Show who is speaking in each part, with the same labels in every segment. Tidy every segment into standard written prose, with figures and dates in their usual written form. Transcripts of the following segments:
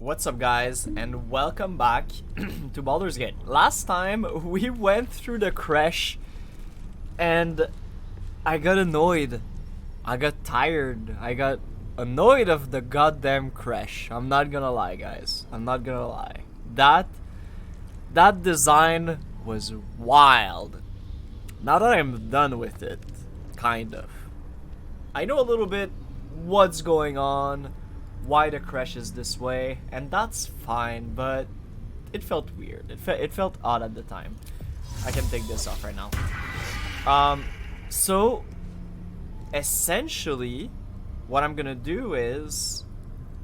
Speaker 1: What's up, guys, and welcome back to Baldur's Gate. Last time we went through the Creche and I got annoyed. I got tired. I got annoyed of the goddamn Creche. I'm not gonna lie, guys. I'm not gonna lie. That design was wild. Now that I'm done with it, kind of. I know a little bit what's going on, why the Creche is this way, and that's fine, but it felt weird. It felt odd at the time. I can take this off right now. So essentially what I'm gonna do is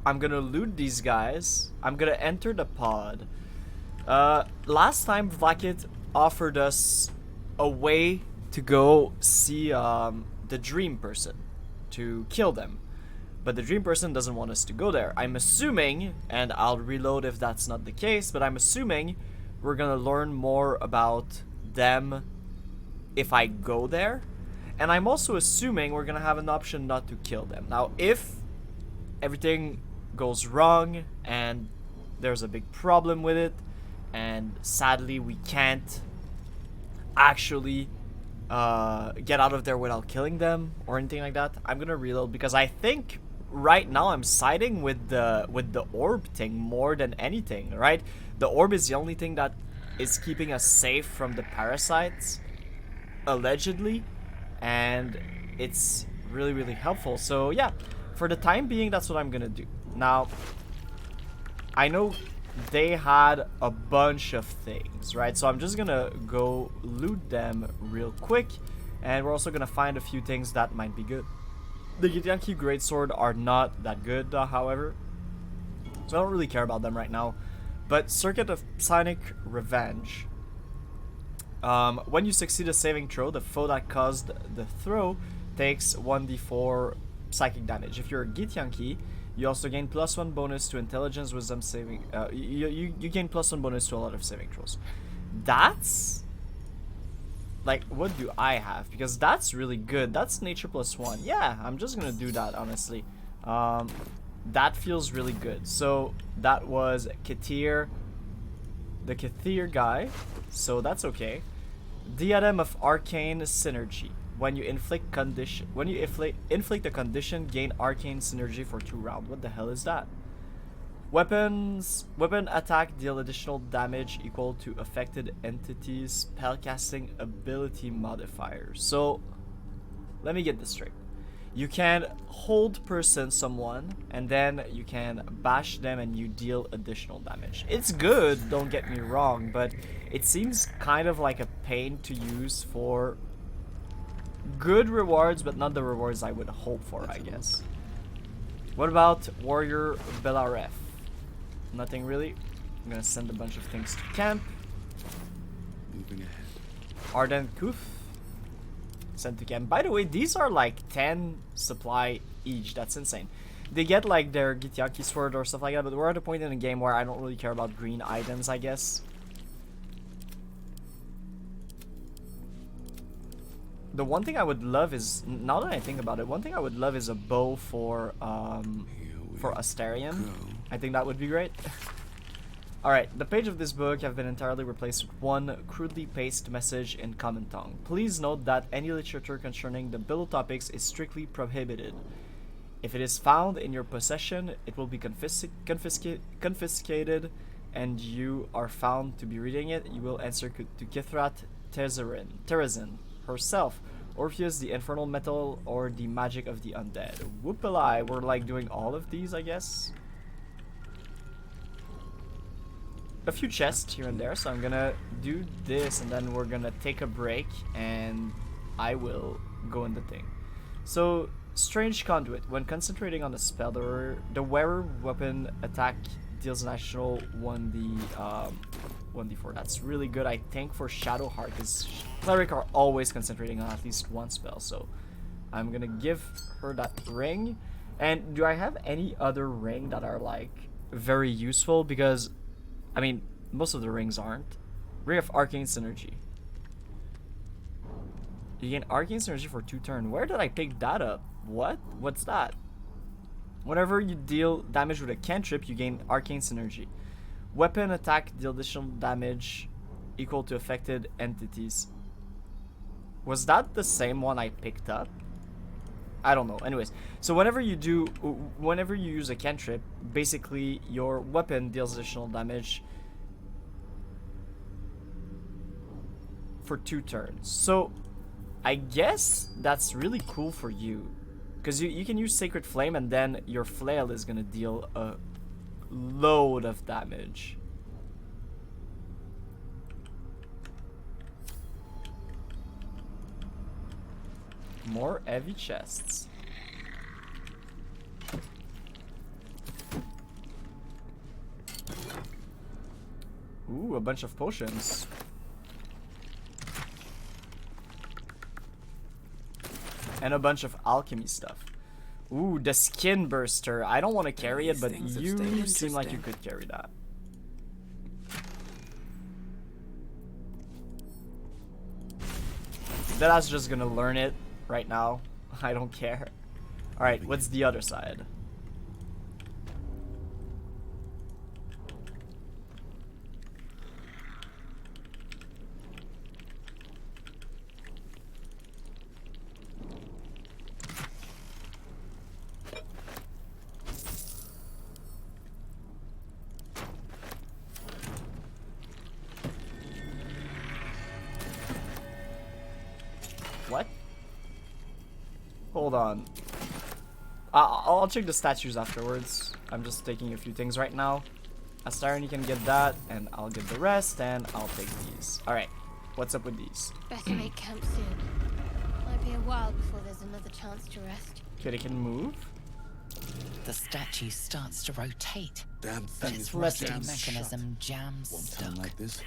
Speaker 1: I'm gonna loot these guys. I'm gonna enter the pod. Last time Vlakit offered us a way to go see the dream person, to kill them. But the dream person doesn't want us to go there. I'm assuming, and I'll reload if that's not the case, but I'm assuming we're gonna learn more about them if I go there. And I'm also assuming we're gonna have an option not to kill them. Now, if everything goes wrong and there's a big problem with it, and sadly we can't actually get out of there without killing them or anything like that, I'm gonna reload, because I think right now I'm siding with the orb thing more than anything, right? The orb is the only thing that is keeping us safe from the parasites, allegedly, and it's really helpful. So yeah, for the time being, that's what I'm gonna do. Now, I know they had a bunch of things, right? So I'm just gonna go loot them real quick, and we're also gonna find a few things that might be good. The githyanki greatsword are not that good, however, so I don't really care about them right now. But Circuit of Psionic Revenge. When you succeed a saving throw, the foe that caused the throw takes 1d4 psychic damage. If you're a githyanki, you also gain +1 bonus to intelligence, wisdom saving. You gain +1 bonus to a lot of saving throws. That's like, what do I have? Because that's really good. That's nature +1. Yeah, I'm just gonna do that, honestly. That feels really good. So that was Katir, the Katir guy. So that's okay. Diadem of Arcane Synergy. When you inflict a condition, gain arcane synergy for 2 rounds. What the hell is that? Weapon attack deal additional damage equal to affected entities' spellcasting ability modifiers. So let me get this straight. You can hold person someone, and then you can bash them and you deal additional damage. It's good, don't get me wrong, but it seems kind of like a pain to use for good rewards, but not the rewards I would hope for, I guess. What about Warrior Belaref? Nothing really. I'm gonna send a bunch of things to camp.
Speaker 2: Moving ahead.
Speaker 1: Ardent Kuf. Sent to camp. By the way, these are like 10 supply each. That's insane. They get like their githyanki sword or stuff like that, but we're at a point in the game where I don't really care about green items, I guess. The one thing I would love is, now that I think about it, one thing I would love is a bow for Astarion. I think that would be great. Alright, the page of this book have been entirely replaced with one crudely pasted message in common tongue. Please note that any literature concerning the below topics is strictly prohibited. If it is found in your possession, it will be confiscated, and you are found to be reading it, you will answer to Kithrat Terazin herself, Orpheus, the infernal metal, or the magic of the undead. Whoopalai, we're like doing all of these, I guess. A few chests here and there, so I'm gonna do this, and then we're gonna take a break, and I will go in the thing. So, Strange Conduit. When concentrating on a spell, the wearer weapon attack deals an additional 1d4. That's really good, I think, for Shadowheart, because Cleric are always concentrating on at least one spell, so I'm gonna give her that ring. And do I have any other ring that are like very useful? Because I mean, most of the rings aren't. Ring of Arcane Synergy. You gain Arcane Synergy for 2 turns. Where did I pick that up? What? What's that? Whenever you deal damage with a cantrip, you gain arcane synergy. Weapon attack deal additional damage equal to affected entities. Was that the same one I picked up? I don't know. Anyways, so whenever you use a cantrip, basically your weapon deals additional damage for 2 turns. So I guess that's really cool for you, because you can use Sacred Flame and then your flail is gonna deal a load of damage. More heavy chests. Ooh, a bunch of potions. And a bunch of alchemy stuff. Ooh, the skin burster. I don't want to carry it, but you seem like you could carry that. That's just gonna learn it right now. I don't care. Alright, what's the other side? What? Hold on. I'll check the statues afterwards. I'm just taking a few things right now. Astarion can get that, and I'll get the rest, and I'll take these. Alright, what's up with these?
Speaker 3: Better make camp soon. Might be a while before there's another chance to rest.
Speaker 1: Okay, they can move.
Speaker 4: The statue starts to rotate,
Speaker 2: Damn
Speaker 4: but
Speaker 2: thing
Speaker 4: its
Speaker 2: is
Speaker 4: rusty
Speaker 2: jammed
Speaker 4: mechanism jams
Speaker 2: shut. One
Speaker 4: stuck.
Speaker 2: time like this.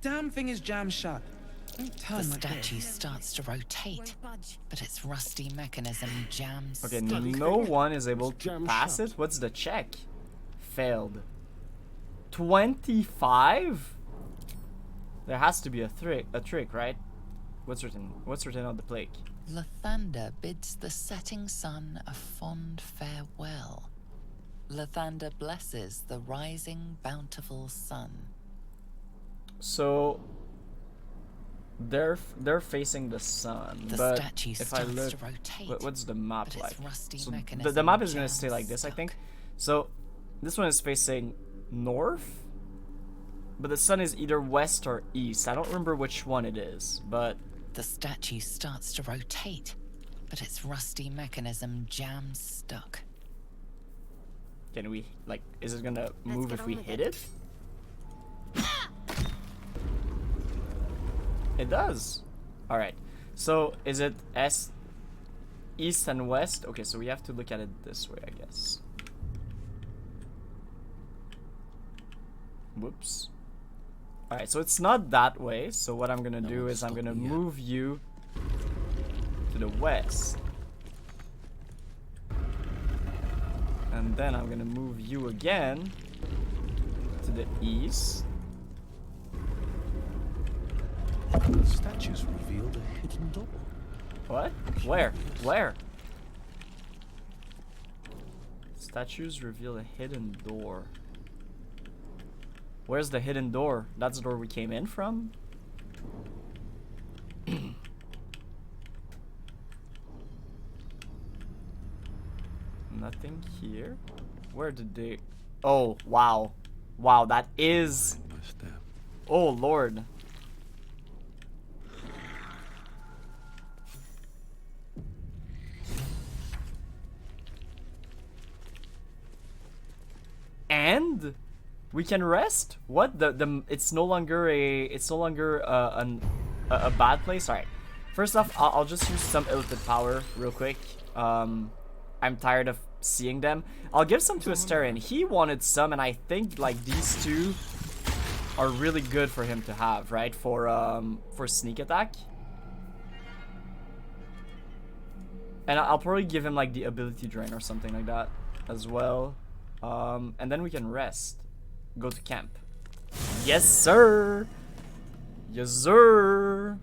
Speaker 5: Damn thing is jam shut. Don't
Speaker 4: The
Speaker 5: turn like
Speaker 4: statue
Speaker 5: this.
Speaker 4: starts to rotate,
Speaker 3: Won't budge.
Speaker 4: but its rusty mechanism jams
Speaker 1: Okay,
Speaker 4: stuck.
Speaker 1: no one is able to
Speaker 2: Jam
Speaker 1: pass
Speaker 2: shut.
Speaker 1: it. What's the check? Failed. 25? There has to be a trick, right? What's written? What's written on the plaque?
Speaker 4: Lathander bids the setting sun a fond farewell. Lathander blesses the rising bountiful sun.
Speaker 1: So they're facing the sun,
Speaker 4: The
Speaker 1: but
Speaker 4: statue
Speaker 1: if I
Speaker 4: starts
Speaker 1: look,
Speaker 4: to rotate,
Speaker 1: what's the map
Speaker 4: but its
Speaker 1: like?
Speaker 4: rusty
Speaker 1: So
Speaker 4: mechanism
Speaker 1: the map is gonna
Speaker 4: jams
Speaker 1: stay like this, I
Speaker 4: stuck.
Speaker 1: think. So this one is facing north, but the sun is either west or east. I don't remember which one it is, but
Speaker 4: The statue starts to rotate, but its rusty mechanism jams stuck.
Speaker 1: can we is it gonna move
Speaker 3: get
Speaker 1: if
Speaker 3: on
Speaker 1: we
Speaker 3: with
Speaker 1: hit
Speaker 3: it.
Speaker 1: it? It does. All right. So is it east and west? Okay, so we have to look at it this way, I guess. Whoops. All right, so it's not that way. So what I'm gonna do
Speaker 2: one's
Speaker 1: is I'm
Speaker 2: stopped
Speaker 1: gonna
Speaker 2: me yet.
Speaker 1: move you to the west, and then I'm gonna move you again to the east.
Speaker 2: The statues revealed a hidden door.
Speaker 1: What? Where? Where? Statues reveal a hidden door. Where's the hidden door? That's the door we came in from? Nothing here? Where did they... Oh, wow. Wow, that is...
Speaker 2: My step.
Speaker 1: Oh, Lord. And we can rest. What the? It's no longer a bad place. All right. First off, I'll just use some illicit power real quick. I'm tired of seeing them. I'll give some to Astarion. He wanted some, and I think like these two are really good for him to have, right? For sneak attack. And I'll probably give him like the ability drain or something like that as well. And then we can rest. Go to camp. Yes, sir. Yes, sir.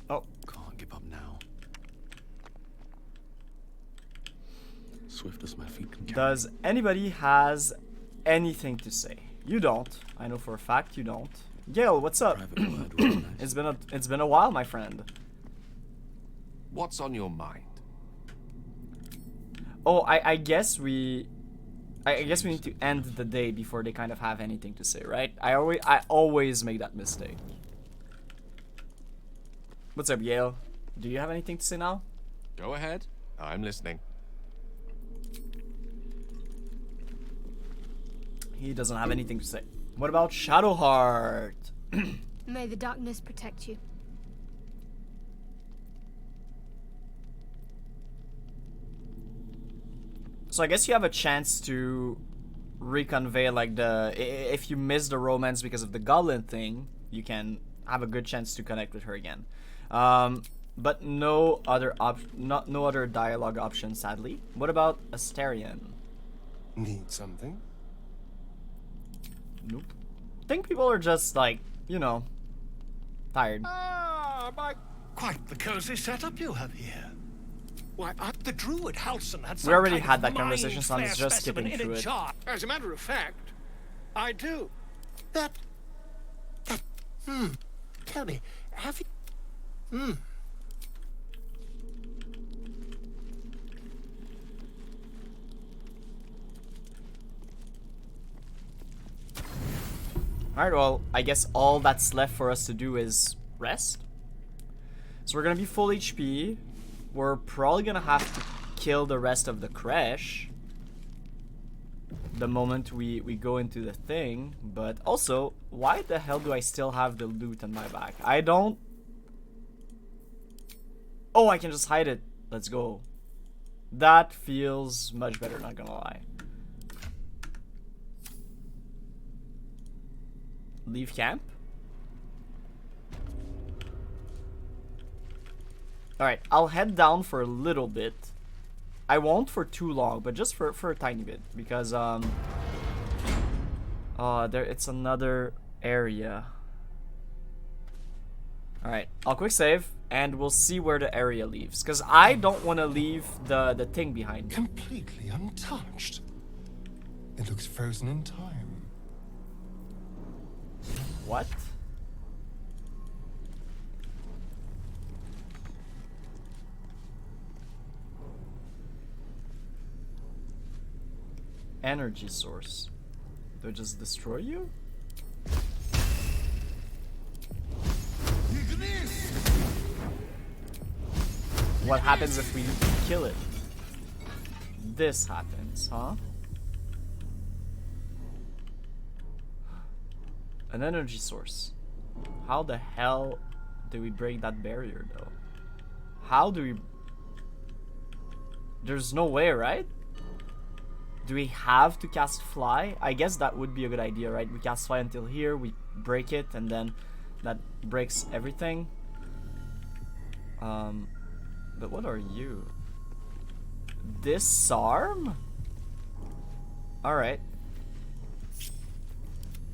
Speaker 1: Oh,
Speaker 2: Can't give up now. swift as my feet can carry.
Speaker 1: Does anybody has anything to say? You don't. I know for a fact you don't. Gale, what's up?
Speaker 2: Private word would be nice.
Speaker 1: It's been a while, my friend.
Speaker 6: What's on your mind?
Speaker 1: Oh, I guess we need to end the day before they kind of have anything to say, right? I always make that mistake. What's up, Yale? Do you have anything to say now?
Speaker 6: Go ahead. I'm listening.
Speaker 1: He doesn't have anything to say. What about Shadowheart?
Speaker 3: May the darkness protect you.
Speaker 1: So I guess you have a chance to reconvey like if you miss the romance because of the goblin thing, you can have a good chance to connect with her again. But no other no other dialogue option, sadly. What about Astarion?
Speaker 6: Need something?
Speaker 1: Nope. I think people are just like, you know, tired.
Speaker 7: Ah, my... Quite the cozy setup you have here. Why, the druid Halson had some
Speaker 1: We already
Speaker 7: kind
Speaker 1: had
Speaker 7: of
Speaker 1: that conversation, so I'm
Speaker 7: mind-flayer
Speaker 1: just
Speaker 7: specimen
Speaker 1: skipping
Speaker 7: in
Speaker 1: through
Speaker 7: a
Speaker 1: it.
Speaker 7: jar. As a matter of fact, I do. Tell me, have you...
Speaker 1: Alright, well, I guess all that's left for us to do is rest. So we're gonna be full HP. We're probably gonna have to kill the rest of the Creche the moment we go into the thing. But also, why the hell do I still have the loot on my back? I don't... Oh, I can just hide it. Let's go. That feels much better, not gonna lie. Leave camp? Alright, I'll head down for a little bit. I won't for too long, but just for a tiny bit. Because, it's another area. Alright, I'll quick save, and we'll see where the area leaves. Because I don't want to leave the thing behind me.
Speaker 8: Completely untouched. It looks frozen in time.
Speaker 1: What? Energy source. Do I just destroy you? What happens if we kill it? This happens, huh? An energy source. How the hell do we break that barrier, though? How do we... There's no way, right? Do we have to cast fly? I guess that would be a good idea, right? We cast fly until here, we break it, and then that breaks everything. But what are you? Disarm? Alright.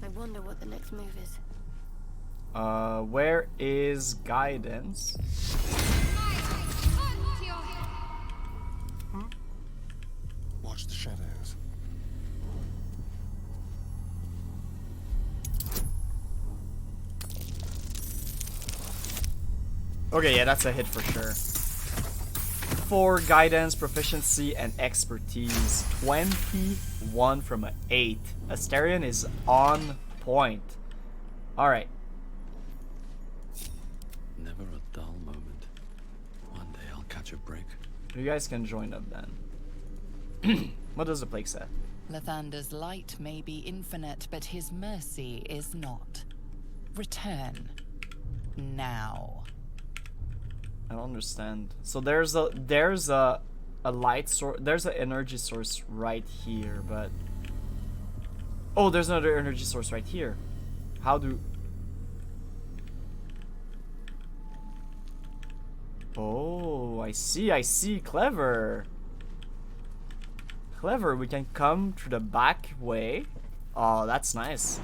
Speaker 3: I wonder what the next move is.
Speaker 1: Where is guidance?
Speaker 8: Watch the shadows.
Speaker 1: Okay, yeah, that's a hit for sure. 4 guidance, proficiency, and expertise. 21 from an 8. Astarion is on point. Alright.
Speaker 2: Never a dull moment. One day I'll catch a break.
Speaker 1: You guys can join up then. What does the plague say?
Speaker 4: Lathander's light may be infinite, but his mercy is not. Return. Now.
Speaker 1: I don't understand. So there's a light source, there's an energy source right here, but oh, there's another energy source right here. How do... Oh, I see, clever. Clever, we can come through the back way. Oh, that's nice.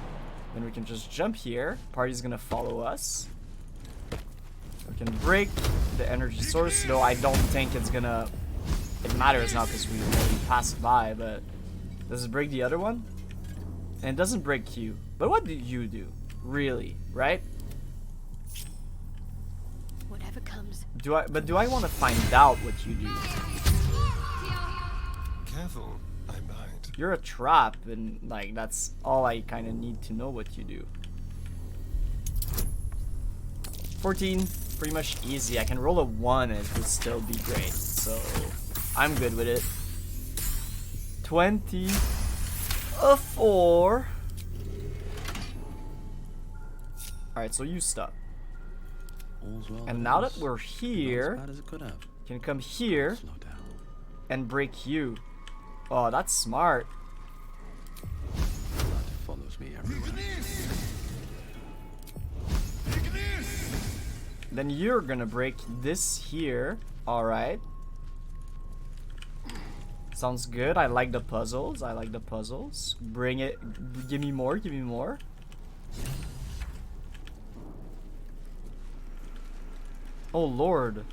Speaker 1: Then we can just jump here. Party's gonna follow us. We can break the energy source, though I don't think it's gonna it matters now because we passed by, but does it break the other one? And it doesn't break Q. But what do you do? Really, right?
Speaker 3: Whatever comes.
Speaker 1: Do I want to find out what you do?
Speaker 8: Careful, I might.
Speaker 1: You're a trap, and like that's all I kind of need to know what you do. 14, pretty much easy. I can roll a 1 and it would still be great, so I'm good with it. 20, a 4. Alright, so you stop.
Speaker 2: All's well
Speaker 1: And
Speaker 2: that
Speaker 1: now
Speaker 2: ends.
Speaker 1: that we're
Speaker 2: Not
Speaker 1: here,
Speaker 2: as bad as it could have.
Speaker 1: can come here
Speaker 2: Slow down.
Speaker 1: and break you. Oh, that's smart.
Speaker 2: Blood follows me everywhere.
Speaker 1: Then you're gonna break this here. Alright. Sounds good. I like the puzzles. I like the puzzles. Bring it. Give me more. Give me more. Oh, Lord.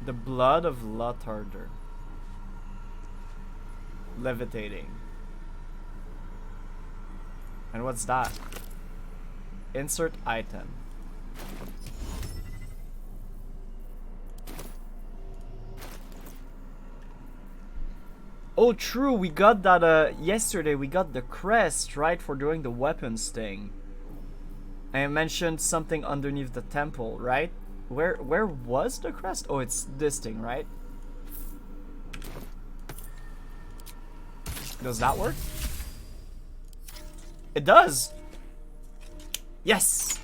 Speaker 1: The Blood of Lathander. Levitating. And what's that? Insert item. Oh, true, we got that yesterday. We got the crest, right, for doing the weapons thing. And I mentioned something underneath the temple, right? Where was the crest? Oh, it's this thing, right? Does that work? It does. Yes.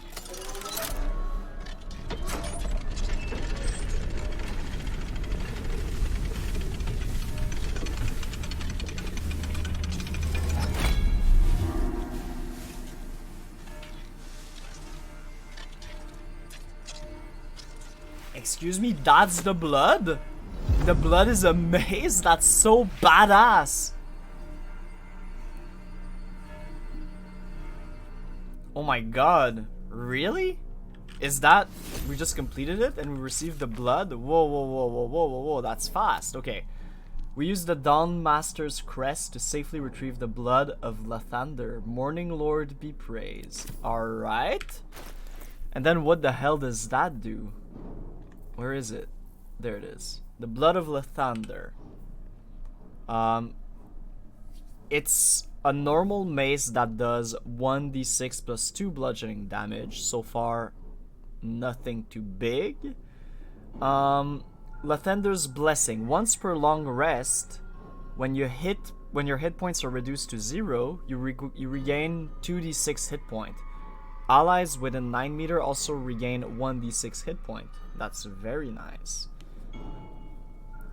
Speaker 1: Excuse me, that's the blood? The blood is a mace? That's so badass. Oh my god, really? Is that, we just completed it and we received the blood? Whoa, whoa, whoa, whoa, whoa, whoa, whoa, that's fast. Okay. We used the Dawn Master's crest to safely retrieve the blood of Lathander. Morning Lord be praised. Alright. And then what the hell does that do? Where is it? There it is. The Blood of Lathander. It's a normal mace that does 1d6 plus 2 bludgeoning damage. So far, nothing too big. Lathander's Blessing. Once per long rest, when your hit points are reduced to 0, you regain 2d6 hit point. Allies within 9 meter also regain 1d6 hit point. That's very nice.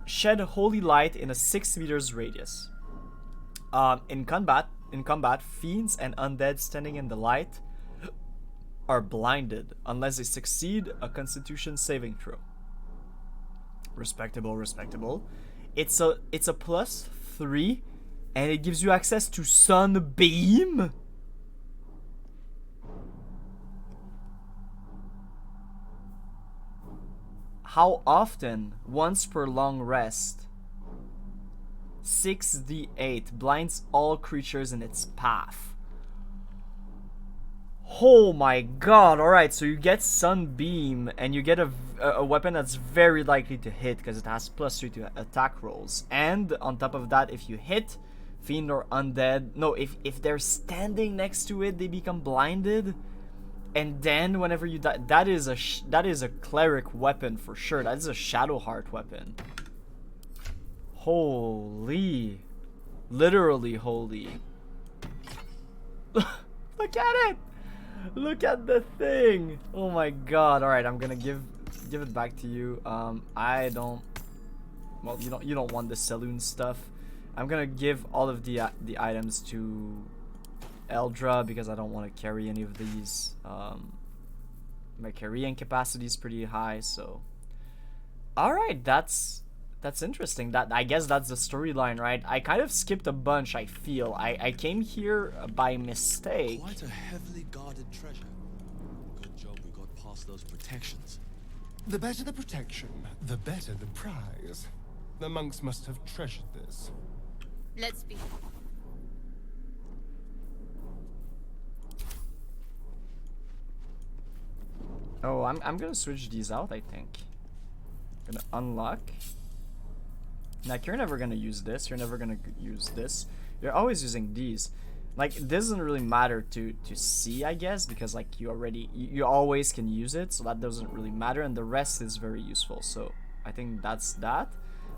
Speaker 1: Shed holy light in a 6 meters radius. In combat, fiends and undead standing in the light are blinded unless they succeed a Constitution saving throw. Respectable, respectable. It's a +3, and it gives you access to Sunbeam. How often? Once per long rest. 6d8 blinds all creatures in its path. Oh my god, alright, so you get Sunbeam and you get a weapon that's very likely to hit because it has +3 to attack rolls. And on top of that, if you hit fiend or undead, no, if they're standing next to it, they become blinded. And then whenever you die, that is a cleric weapon for sure. That is a Shadowheart weapon. Holy. Literally holy. Look at it! Look at the thing! Oh my god. Alright, I'm gonna give it back to you. I don't... Well, you don't want the saloon stuff. I'm gonna give all of the items to Eldra because I don't want to carry any of these. My carrying capacity is pretty high, so... Alright, that's That's interesting. That, I guess that's the storyline, right? I kind of skipped a bunch, I feel. I came here by mistake.
Speaker 2: Quite a heavily guarded treasure. Good job we got past those protections.
Speaker 8: The better the protection, the better the prize. The monks must have treasured this.
Speaker 3: Let's be.
Speaker 1: Oh, I'm gonna switch these out, I think. Gonna unlock. Like, you're never gonna use this, you're never gonna use this. You're always using these. Like, it doesn't really matter to see, I guess, because like you always can use it, so that doesn't really matter, and the rest is very useful. So I think that's that.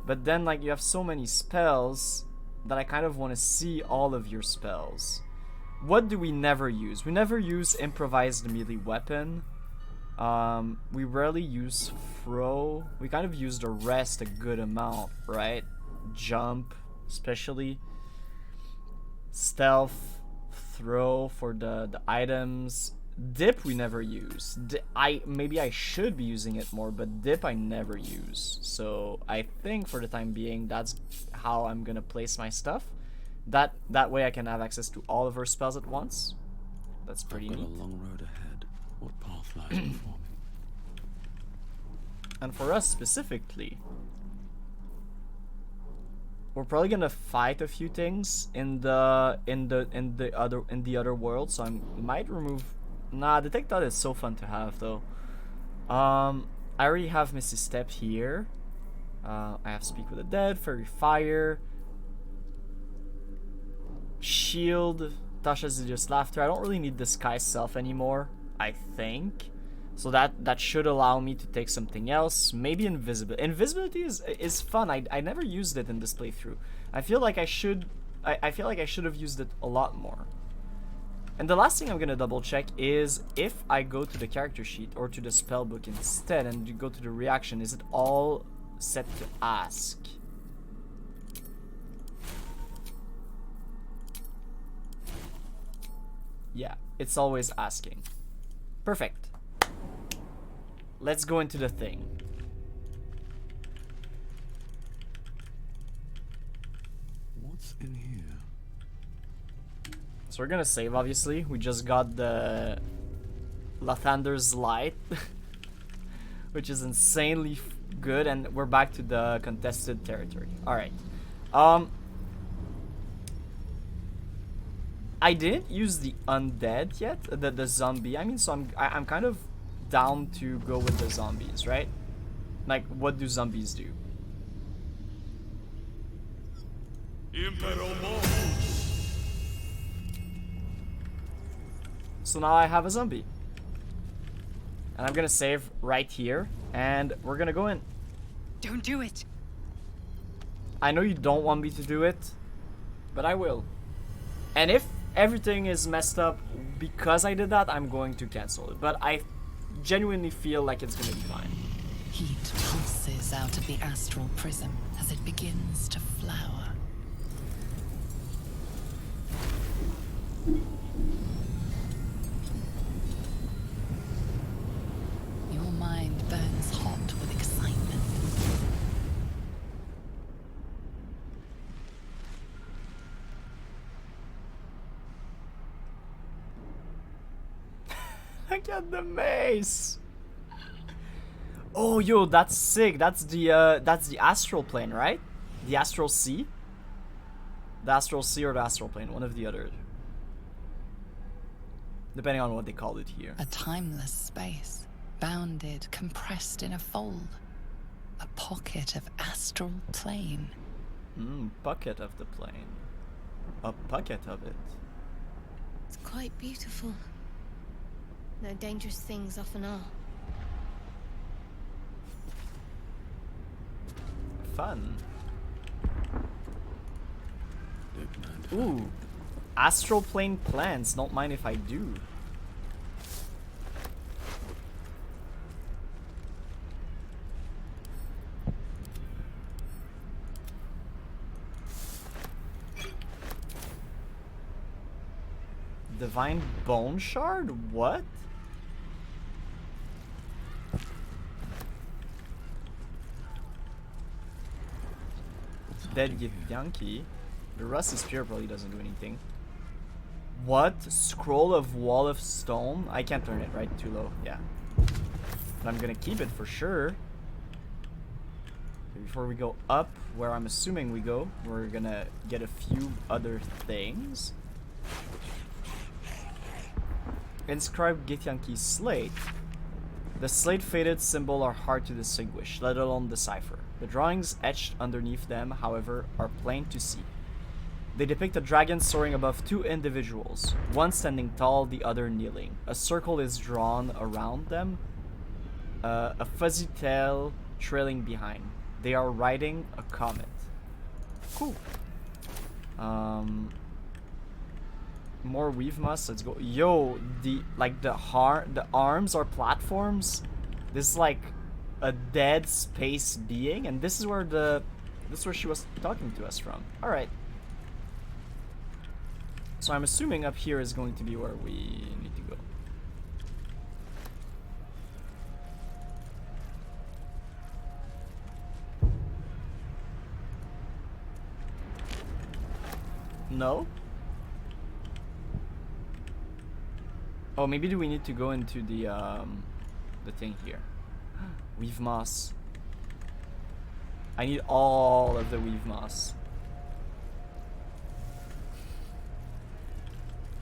Speaker 1: But then like you have so many spells that I kind of want to see all of your spells. What do we never use? We never use improvised melee weapon. We rarely use throw. We kind of use the rest a good amount, right? Jump, especially. Stealth, throw for the items. Dip we never use. Maybe I should be using it more, but dip I never use. So I think for the time being, that's how I'm gonna place my stuff. That way I can have access to all of her spells at once. That's pretty
Speaker 2: I've got
Speaker 1: neat.
Speaker 2: a long road ahead. What path lies before me?
Speaker 1: And for us specifically, we're probably gonna fight a few things in the other world. So I might remove. Nah, detect thought is so fun to have though. I already have Misty Step here. I have Speak with the Dead, Fairy Fire, Shield, Tasha's just Laughter. I don't really need Disguise Self anymore, I think. So that should allow me to take something else. Maybe Invisibility. Invisibility is fun. I never used it in this playthrough. I feel like I should have used it a lot more. And the last thing I'm gonna double check is if I go to the character sheet or to the spellbook instead and you go to the reaction, is it all set to ask? Yeah, it's always asking. Perfect. Let's go into the thing.
Speaker 2: What's in here?
Speaker 1: So we're gonna save, obviously. We just got the Lathander's Light, which is insanely good, and we're back to the contested territory. Alright. I didn't use the undead yet, the zombie. I mean, so I'm kind of down to go with the zombies, right? Like, what do zombies do? So now I have a zombie. And I'm gonna save right here, and we're gonna go in.
Speaker 4: Don't do it.
Speaker 1: I know you don't want me to do it, but I will. And if everything is messed up because I did that, I'm going to cancel it. But I genuinely feel like it's gonna be fine.
Speaker 4: Heat pulses out of the astral prism as it begins to flower. Your mind burns hot with excitement.
Speaker 1: Look at the mace. Oh, yo, that's sick. That's the astral plane, right? The astral sea. The astral sea or the astral plane, one of the other. Depending on what they call it here.
Speaker 4: A timeless space, bounded, compressed in a fold. A pocket of astral plane.
Speaker 1: Pocket of the plane. A pocket of it.
Speaker 3: It's quite beautiful. No dangerous things often are.
Speaker 1: Fun. Ooh. Astral plane plants. Don't mind if I do. Divine Bone Shard? What? dead githyanki. The rusty spear probably doesn't do anything. What? Scroll of Wall of Stone? I can't turn it, right? Too low. Yeah. But I'm gonna keep it for sure. Before we go up, where I'm assuming we go, we're gonna get a few other things. Inscribed githyanki slate. The slate faded symbol are hard to distinguish, let alone decipher. The drawings etched underneath them, however, are plain to see. They depict a dragon soaring above two individuals, one standing tall, the other kneeling. A circle is drawn around them, a fuzzy tail trailing behind. They are riding a comet. Cool. More weave moss. Let's go. Yo, the arms are platforms. This is like a dead space being, and this is where she was talking to us from. All right. So I'm assuming up here is going to be where we need to go. No? Oh, maybe do we need to go into the thing here? Weave moss. I need all of the weave moss.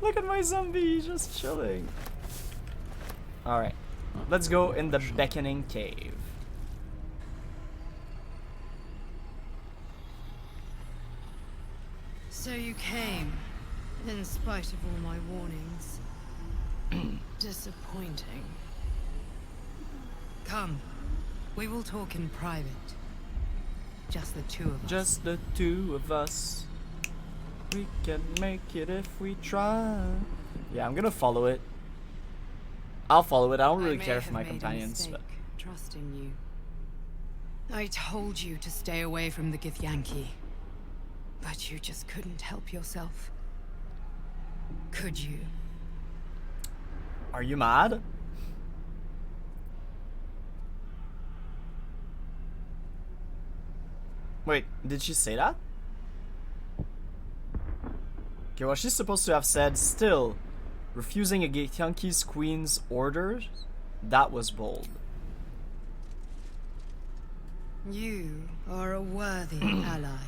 Speaker 1: Look at my zombie, just chilling. Alright. Let's go in the beckoning cave.
Speaker 3: So you came, in spite of all my warnings. Disappointing. Come, we will talk in private. Just the two of us.
Speaker 1: Just the two of us. We can make it if we try. Yeah, I'm gonna follow it. I'll follow it. I don't really care for my companions. But
Speaker 3: trusting you. I told you to stay away from the githyanki. But you just couldn't help yourself. Could you?
Speaker 1: Are you mad? Wait, did she say that? Okay, well, she's supposed to have said, still, refusing a githyanki's queen's orders? That was bold.
Speaker 3: You are a worthy ally.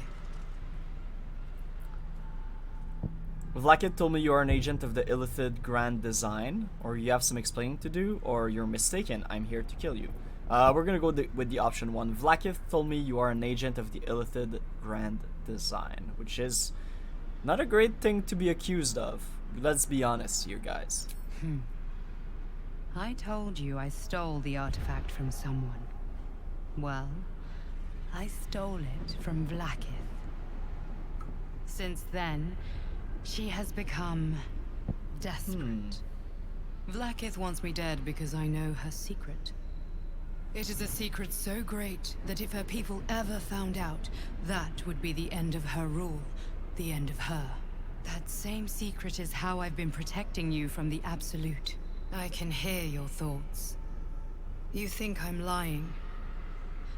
Speaker 1: Vlakit told me you are an agent of the Illithid Grand Design, or you have some explaining to do, or you're mistaken, I'm here to kill you. We're gonna go with the option one. Vlakith told me you are an agent of the Illithid Grand Design, which is not a great thing to be accused of. Let's be honest here, guys.
Speaker 9: I told you I stole the artifact from someone. Well, I stole it from Vlakith. Since then, she has become desperate. Vlakith wants me dead because I know her secret. It is a secret so great that if her people ever found out, that would be the end of her rule, the end of her. That same secret is how I've been protecting you from the Absolute.
Speaker 3: I can hear your thoughts. You think I'm lying.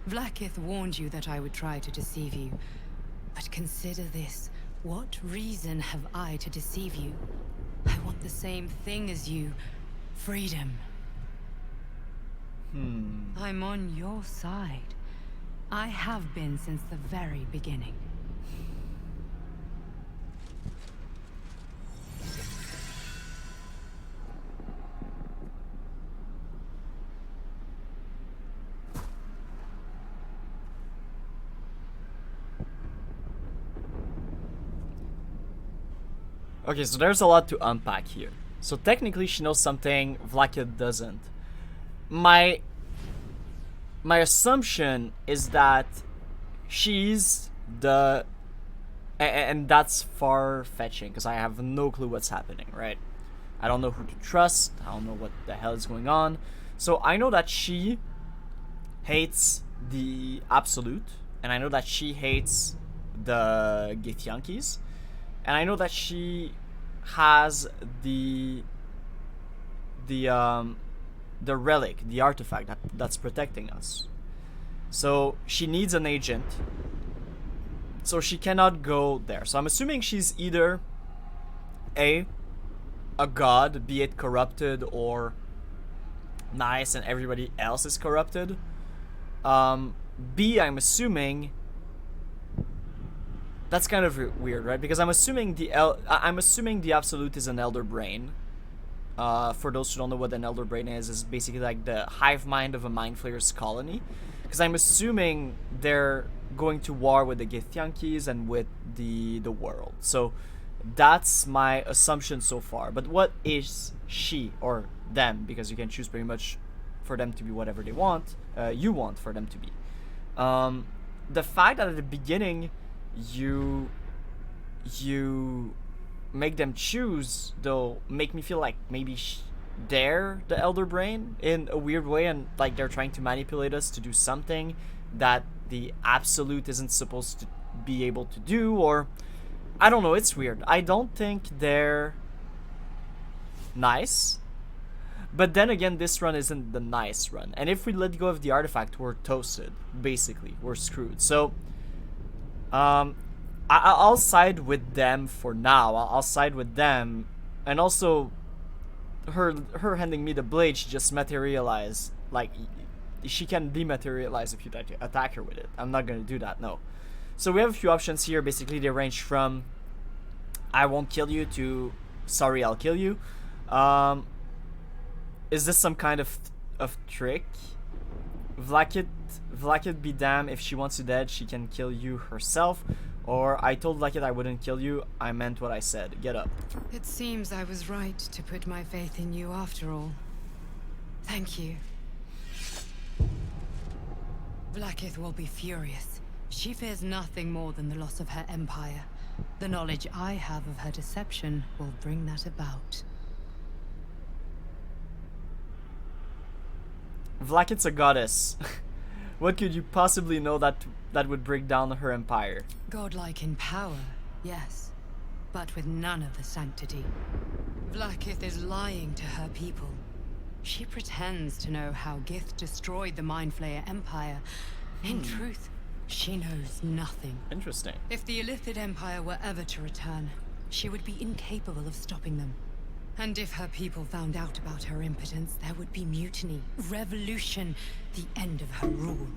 Speaker 9: Vlakith warned you that I would try to deceive you. But consider this. What reason have I to deceive you? I want the same thing as you. Freedom. I'm on your side. I have been since the very beginning.
Speaker 1: Okay, so there's a lot to unpack here. So technically she knows something Vlakith doesn't. My assumption is that she's the... And that's far-fetching, because I have no clue what's happening, right? I don't know who to trust, I don't know what the hell is going on. So I know that she hates the Absolute, and I know that she hates the Githyankis, and I know that she has the relic, the artifact that's protecting us. So she needs an agent So she cannot go there. So I'm assuming she's either a god, be it corrupted or nice and everybody else is corrupted. B, I'm assuming that's kind of weird, right? Because I'm assuming the absolute is an elder brain. For those who don't know what an elder brain is basically like the hive mind of a mind flayer's colony. Because I'm assuming they're going to war with the githyankis and with the world. So that's my assumption so far. But what is she or them? Because you can choose pretty much for them to be whatever they want. You want for them to be. The fact that at the beginning you make them choose, though, make me feel like maybe they're the elder brain in a weird way, and like they're trying to manipulate us to do something that the absolute isn't supposed to be able to do, or I don't know, it's weird. I don't think they're nice, but then again, this run isn't the nice run, and if we let go of the artifact, we're toasted. Basically, we're screwed. So I'll side with them for now. I'll side with them, and also her handing me the blade, she just materialized. Like, she can dematerialize if you try to attack her with it. I'm not gonna do that, no. So we have a few options here. Basically, they range from I won't kill you to sorry, I'll kill you. Is this some kind of trick? Vlakit be damned, if she wants you dead, she can kill you herself. Or I told Vlakit I wouldn't kill you, I meant what I said. Get up.
Speaker 3: It seems I was right to put my faith in you after all. Thank you. Vlakith will be furious. She fears nothing more than the loss of her empire. The knowledge I have of her deception will bring that about.
Speaker 1: Vlakit's a goddess. What could you possibly know that would break down her empire?
Speaker 3: Godlike in power, yes, but with none of the sanctity. Vlakith is lying to her people. She pretends to know how Gith destroyed the Mind Flayer Empire. In truth, she knows nothing.
Speaker 1: Interesting.
Speaker 3: If the Illithid Empire were ever to return, she would be incapable of stopping them. And if her people found out about her impotence, there would be mutiny, revolution, the end of her rule.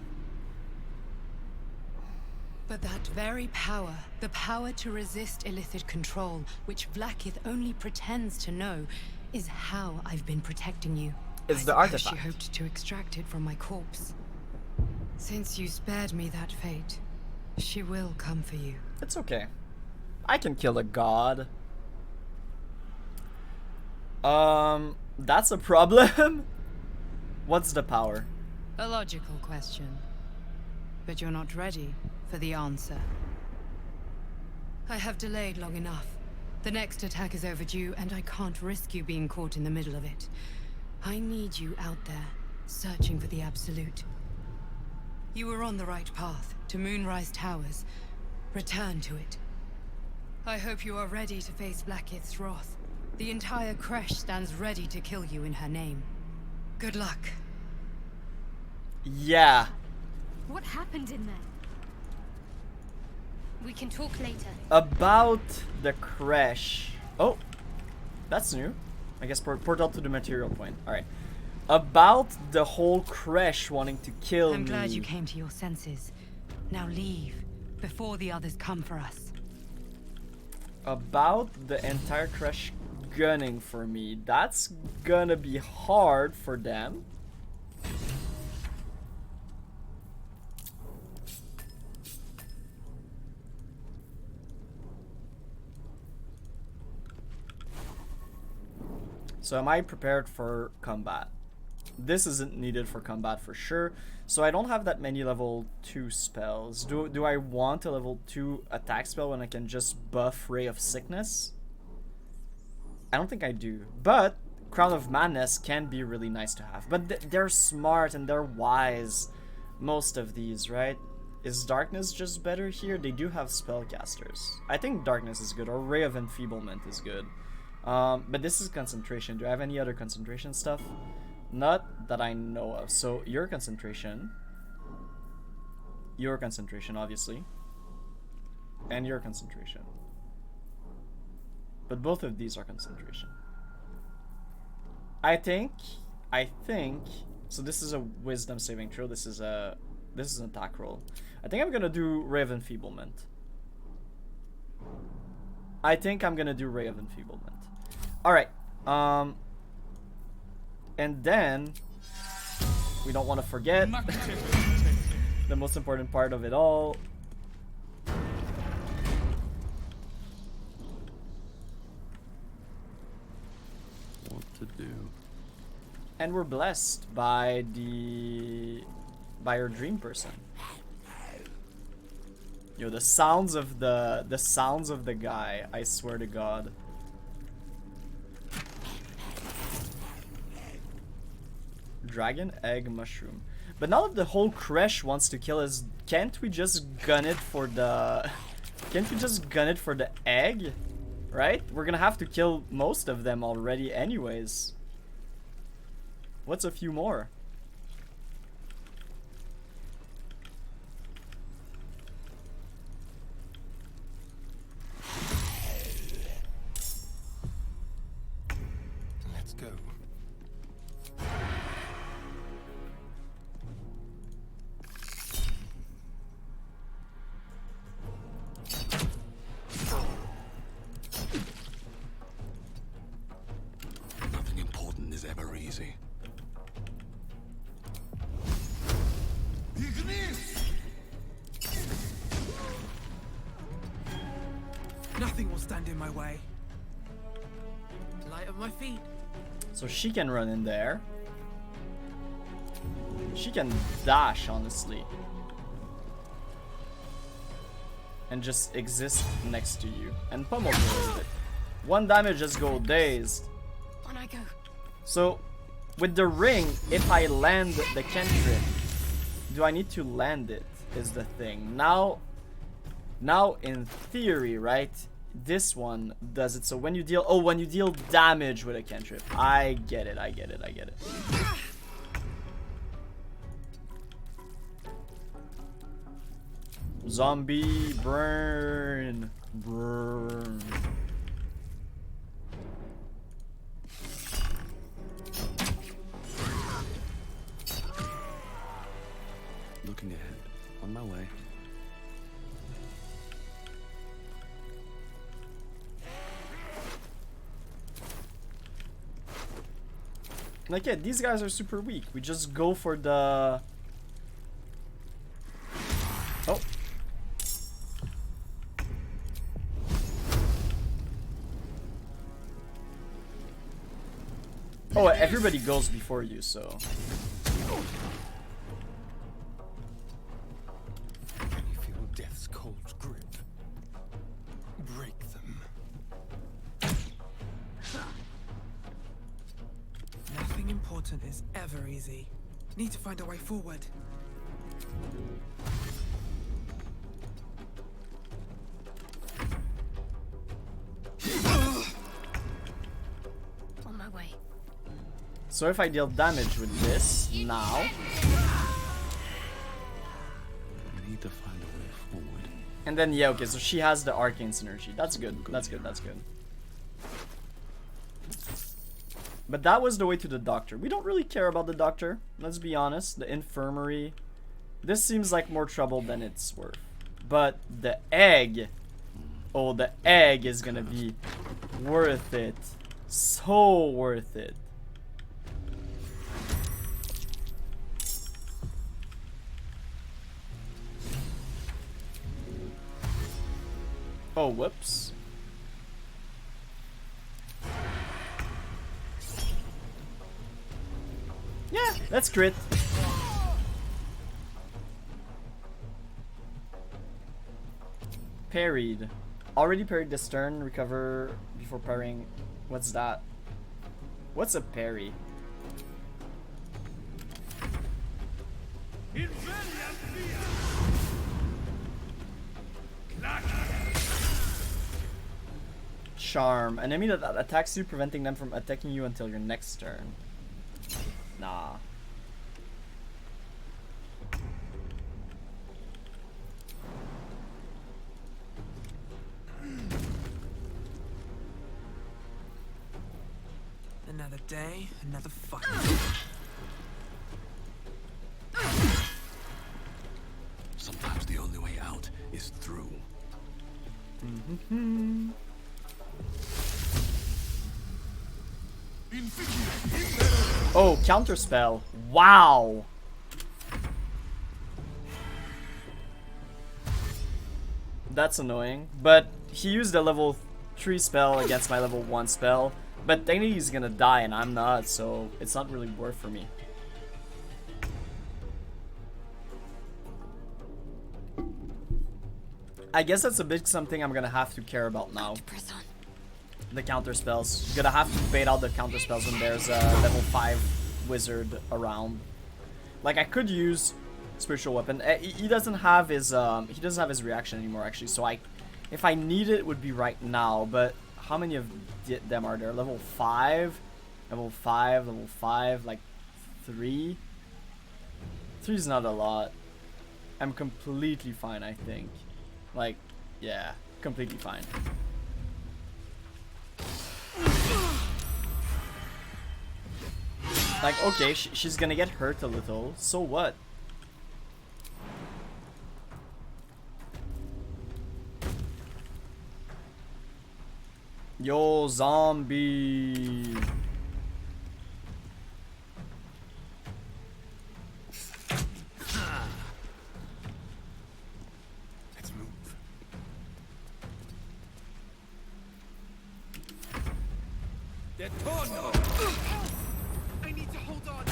Speaker 3: But that very power, the power to resist Illithid control, which Vlakith only pretends to know, is how I've been protecting you.
Speaker 1: It's the
Speaker 3: I suppose
Speaker 1: artifact.
Speaker 3: she hoped to extract it from my corpse. Since you spared me that fate, she will come for you.
Speaker 1: It's okay. I can kill a god. That's a problem. What's the power?
Speaker 3: A logical question. But you're not ready for the answer. I have delayed long enough. The next attack is overdue, and I can't risk you being caught in the middle of it. I need you out there, searching for the Absolute. You were on the right path, to Moonrise Towers. Return to it. I hope you are ready to face Blackith's wrath. The entire Creche stands ready to kill you in her name. Good luck.
Speaker 1: Yeah.
Speaker 10: What happened in there? We can talk later.
Speaker 1: About the Creche. Oh, that's new. I guess portal to the material point. Alright. About the whole Creche wanting to kill me.
Speaker 3: I'm glad you came to your senses. Now leave, before the others come for us.
Speaker 1: About the entire Creche gunning for me. That's gonna be hard for them. So am I prepared for combat? This isn't needed for combat for sure. So I don't have that many level 2 spells. Do I want a level 2 attack spell when I can just buff Ray of Sickness? I don't think I do. But Crown of Madness can be really nice to have. But they're smart and they're wise. Most of these, right? Is Darkness just better here? They do have spellcasters. I think Darkness is good, or Ray of Enfeeblement is good. But this is concentration. Do I have any other concentration stuff? Not that I know of. So your concentration, obviously. And your concentration. But both of these are concentration. I think, so this is a wisdom saving throw, this is an attack roll. I think I'm gonna do Ray of Enfeeblement. Alright, and then, we don't want to forget the most important part of it all.
Speaker 2: What to do?
Speaker 1: And we're blessed by our dream person. Yo, the sounds of the guy, I swear to God. Dragon egg mushroom. But now that the whole Creche wants to kill us, can't we just gun it for the egg? Right? We're gonna have to kill most of them already anyways. What's a few more?
Speaker 8: Let's go.
Speaker 2: Nothing important is ever easy.
Speaker 5: Nothing will stand in my way. Light of my feet.
Speaker 1: So she can run in there. She can dash, honestly. And just exist next to you. And pummel you a little bit. 1 damage, just go dazed.
Speaker 10: On I go.
Speaker 1: So, with the ring, if I land the cantrip, do I need to land it, is the thing. Now in theory, right, this one does it. So when you deal damage with a cantrip. I get it. Zombie, burn.
Speaker 2: Looking ahead. On my way.
Speaker 1: Like, yeah, these guys are super weak. We just go for the... Oh. Oh, everybody goes before you, so...
Speaker 8: Can you feel death's cold grip? Break them.
Speaker 5: Nothing important is ever easy. Need to find a way forward.
Speaker 10: On my way.
Speaker 1: So if I deal damage with this, now...
Speaker 2: We need to find a way forward.
Speaker 1: And then, yeah, okay, so she has the arcane synergy. That's good. That's good. But that was the way to the doctor. We don't really care about the doctor. Let's be honest. The infirmary. This seems like more trouble than it's worth. But the egg. Oh, the egg is gonna be worth it. So worth it. Oh, whoops. Yeah, that's crit. Parried. Already parried this turn. Recover before parrying. What's that? What's a parry? Charm. An enemy that attacks you, preventing them from attacking you until your next turn. Nah.
Speaker 5: Another day, another fight.
Speaker 7: Sometimes the only way out is through.
Speaker 1: Oh, counterspell. Wow. That's annoying. But he used a level 3 spell against my level 1 spell. But technically he's gonna die and I'm not, so it's not really worth for me. I guess that's a bit something I'm gonna have to care about now. The counter spells. You're gonna have to bait out the counter spells when there's a level 5 wizard around. Like I could use spiritual weapon. He doesn't have his reaction anymore actually. So if I need it, it would be right now. But how many of them are there? Level 5, level 5, level 5, like 3. 3 is not a lot. I'm completely fine, I think. Like, yeah, completely fine. Like, okay, she's gonna get hurt a little, so what? Yo, zombie!
Speaker 8: Let's move.
Speaker 5: I need to hold on.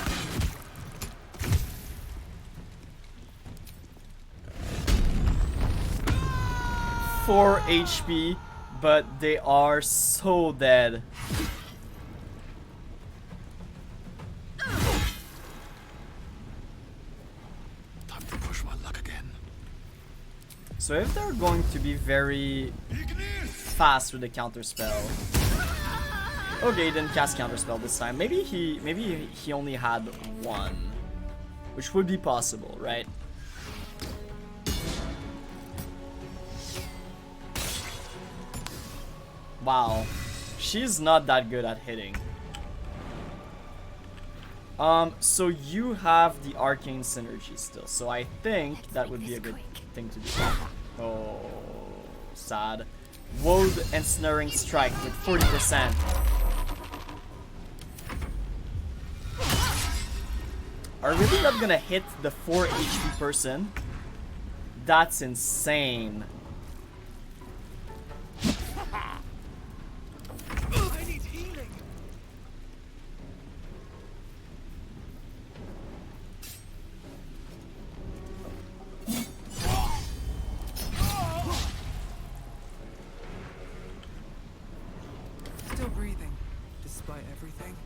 Speaker 1: 4 HP, but they are so dead.
Speaker 7: Time to push my luck again.
Speaker 1: So if they're going to be very fast with the counter spell. Okay, he didn't cast counter spell this time. Maybe he only had one, which would be possible, right? Wow, she's not that good at hitting. So you have the arcane synergy still, so I think that would be a good thing to do. Oh, sad. Woad ensnaring strike with 40%. Are we really not gonna hit the 4 HP person? That's insane.
Speaker 5: I need healing. Still breathing, despite everything.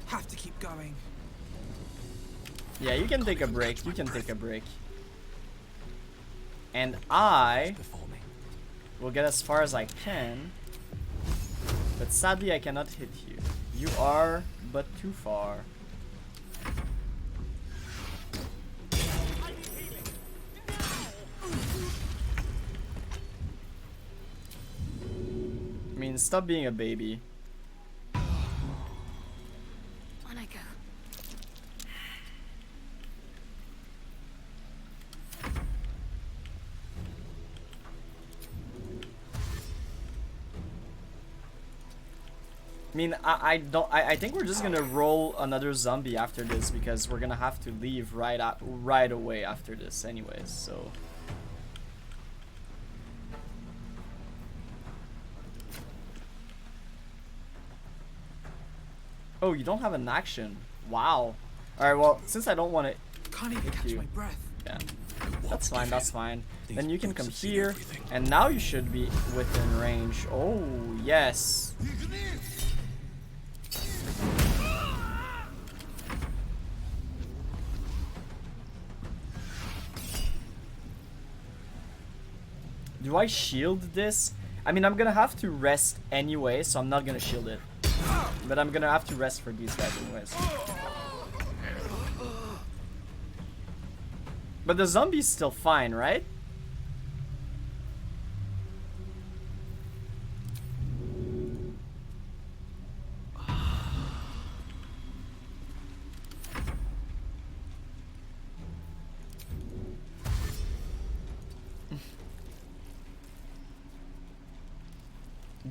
Speaker 5: Have to keep going.
Speaker 1: Yeah, you can take a break. You can take a break. And I will get as far as I can. But sadly, I cannot hit you. You are but too far. I mean, stop being a baby.
Speaker 10: On I go.
Speaker 1: I mean, I think we're just gonna roll another zombie after this because we're gonna have to leave right away after this anyways, so. Oh, you don't have an action. Wow. Alright, well, since I don't want to
Speaker 5: Can't even catch my breath.
Speaker 1: yeah. That's fine, that's fine. Then you can come here, and now you should be within range. Oh, yes. Do I shield this? I mean, I'm gonna have to rest anyway, so I'm not gonna shield it. But I'm gonna have to rest for these guys anyways. But the zombie's still fine, right?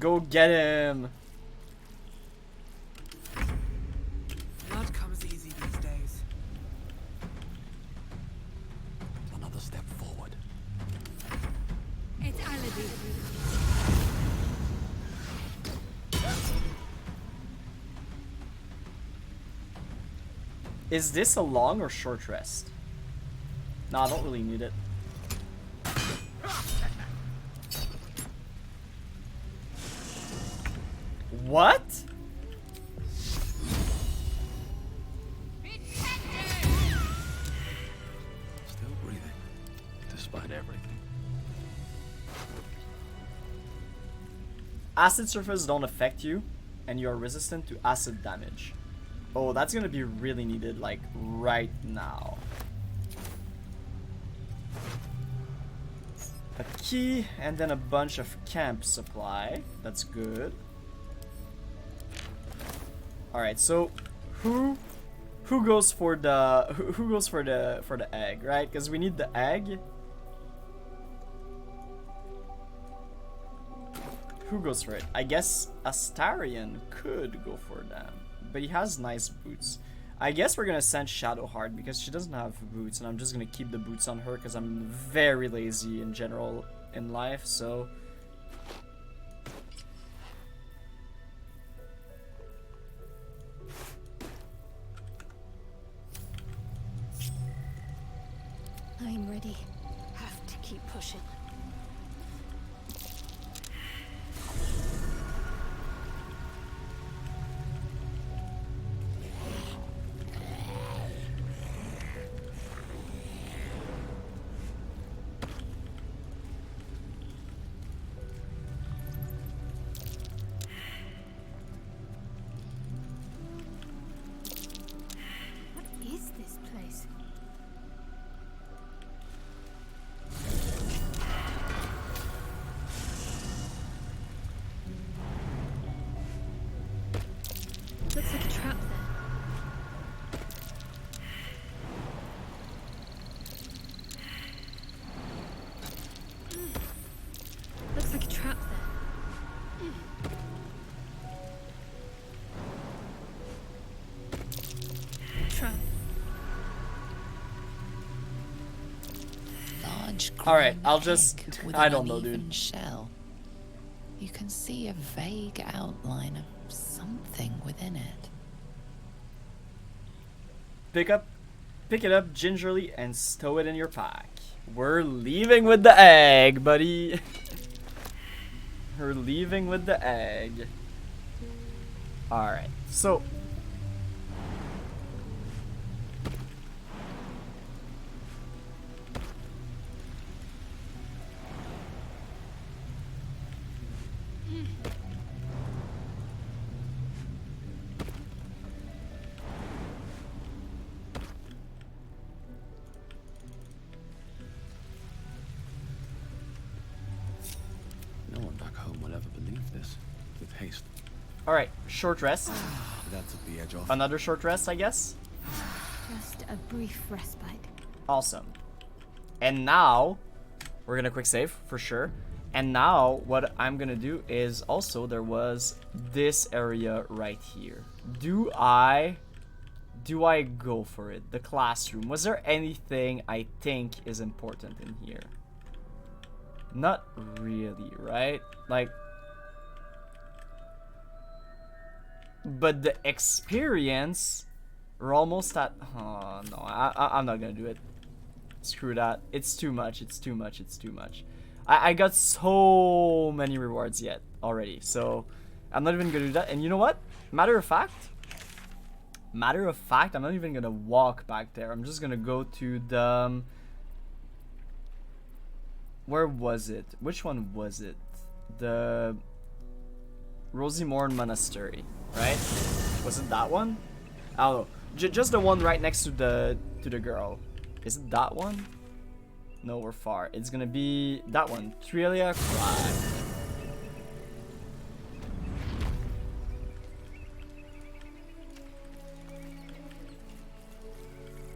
Speaker 1: Go get him.
Speaker 5: Blood comes easy these days.
Speaker 2: Another step forward.
Speaker 10: It's Alibi.
Speaker 1: Is this a long or short rest? Nah, I don't really need it. What?
Speaker 2: Still breathing, despite everything.
Speaker 1: Acid surface don't affect you, and you are resistant to acid damage. Oh, that's gonna be really needed, like, right now. A key, and then a bunch of camp supply. That's good. Alright, so who goes for the who goes for the egg, right? Because we need the egg. Who goes for it? I guess Astarion could go for them, but he has nice boots. I guess we're gonna send Shadowheart because she doesn't have boots, and I'm just gonna keep the boots on her because I'm very lazy in general in life, so.
Speaker 10: I'm ready. Have to keep pushing. What is this place? Looks like a trap there. Looks like a trap there. Trap.
Speaker 4: Large
Speaker 1: Alright,
Speaker 4: green
Speaker 1: I'll just-
Speaker 4: egg with
Speaker 1: I
Speaker 4: an
Speaker 1: don't know,
Speaker 4: uneven
Speaker 1: dude.
Speaker 4: shell. You can see a vague outline of something within it.
Speaker 1: Pick it up gingerly and stow it in your pack. We're leaving with the egg, buddy. We're leaving with the egg. Alright, so.
Speaker 2: No one back home will ever believe this. With haste.
Speaker 1: Alright, short rest.
Speaker 2: That took the edge off.
Speaker 1: Another short rest, I guess.
Speaker 10: Just a brief respite.
Speaker 1: Awesome. And now, we're gonna quick save, for sure. And now, what I'm gonna do is also, there was this area right here. Do I go for it? The classroom. Was there anything I think is important in here? Not really, right? Like, but the experience, we're almost at. Oh no, I'm not gonna do it. Screw that. It's too much. It's too much. It's too much. I got so many rewards yet already, so I'm not even gonna do that. And you know what? Matter of fact, I'm not even gonna walk back there. I'm just gonna go to the. Where was it? Which one was it? The Rosimorn Monastery, right? Was it that one? I don't know. Just the one right next to the girl. Is it that one? No, we're far. It's gonna be that one. Trillia Crag.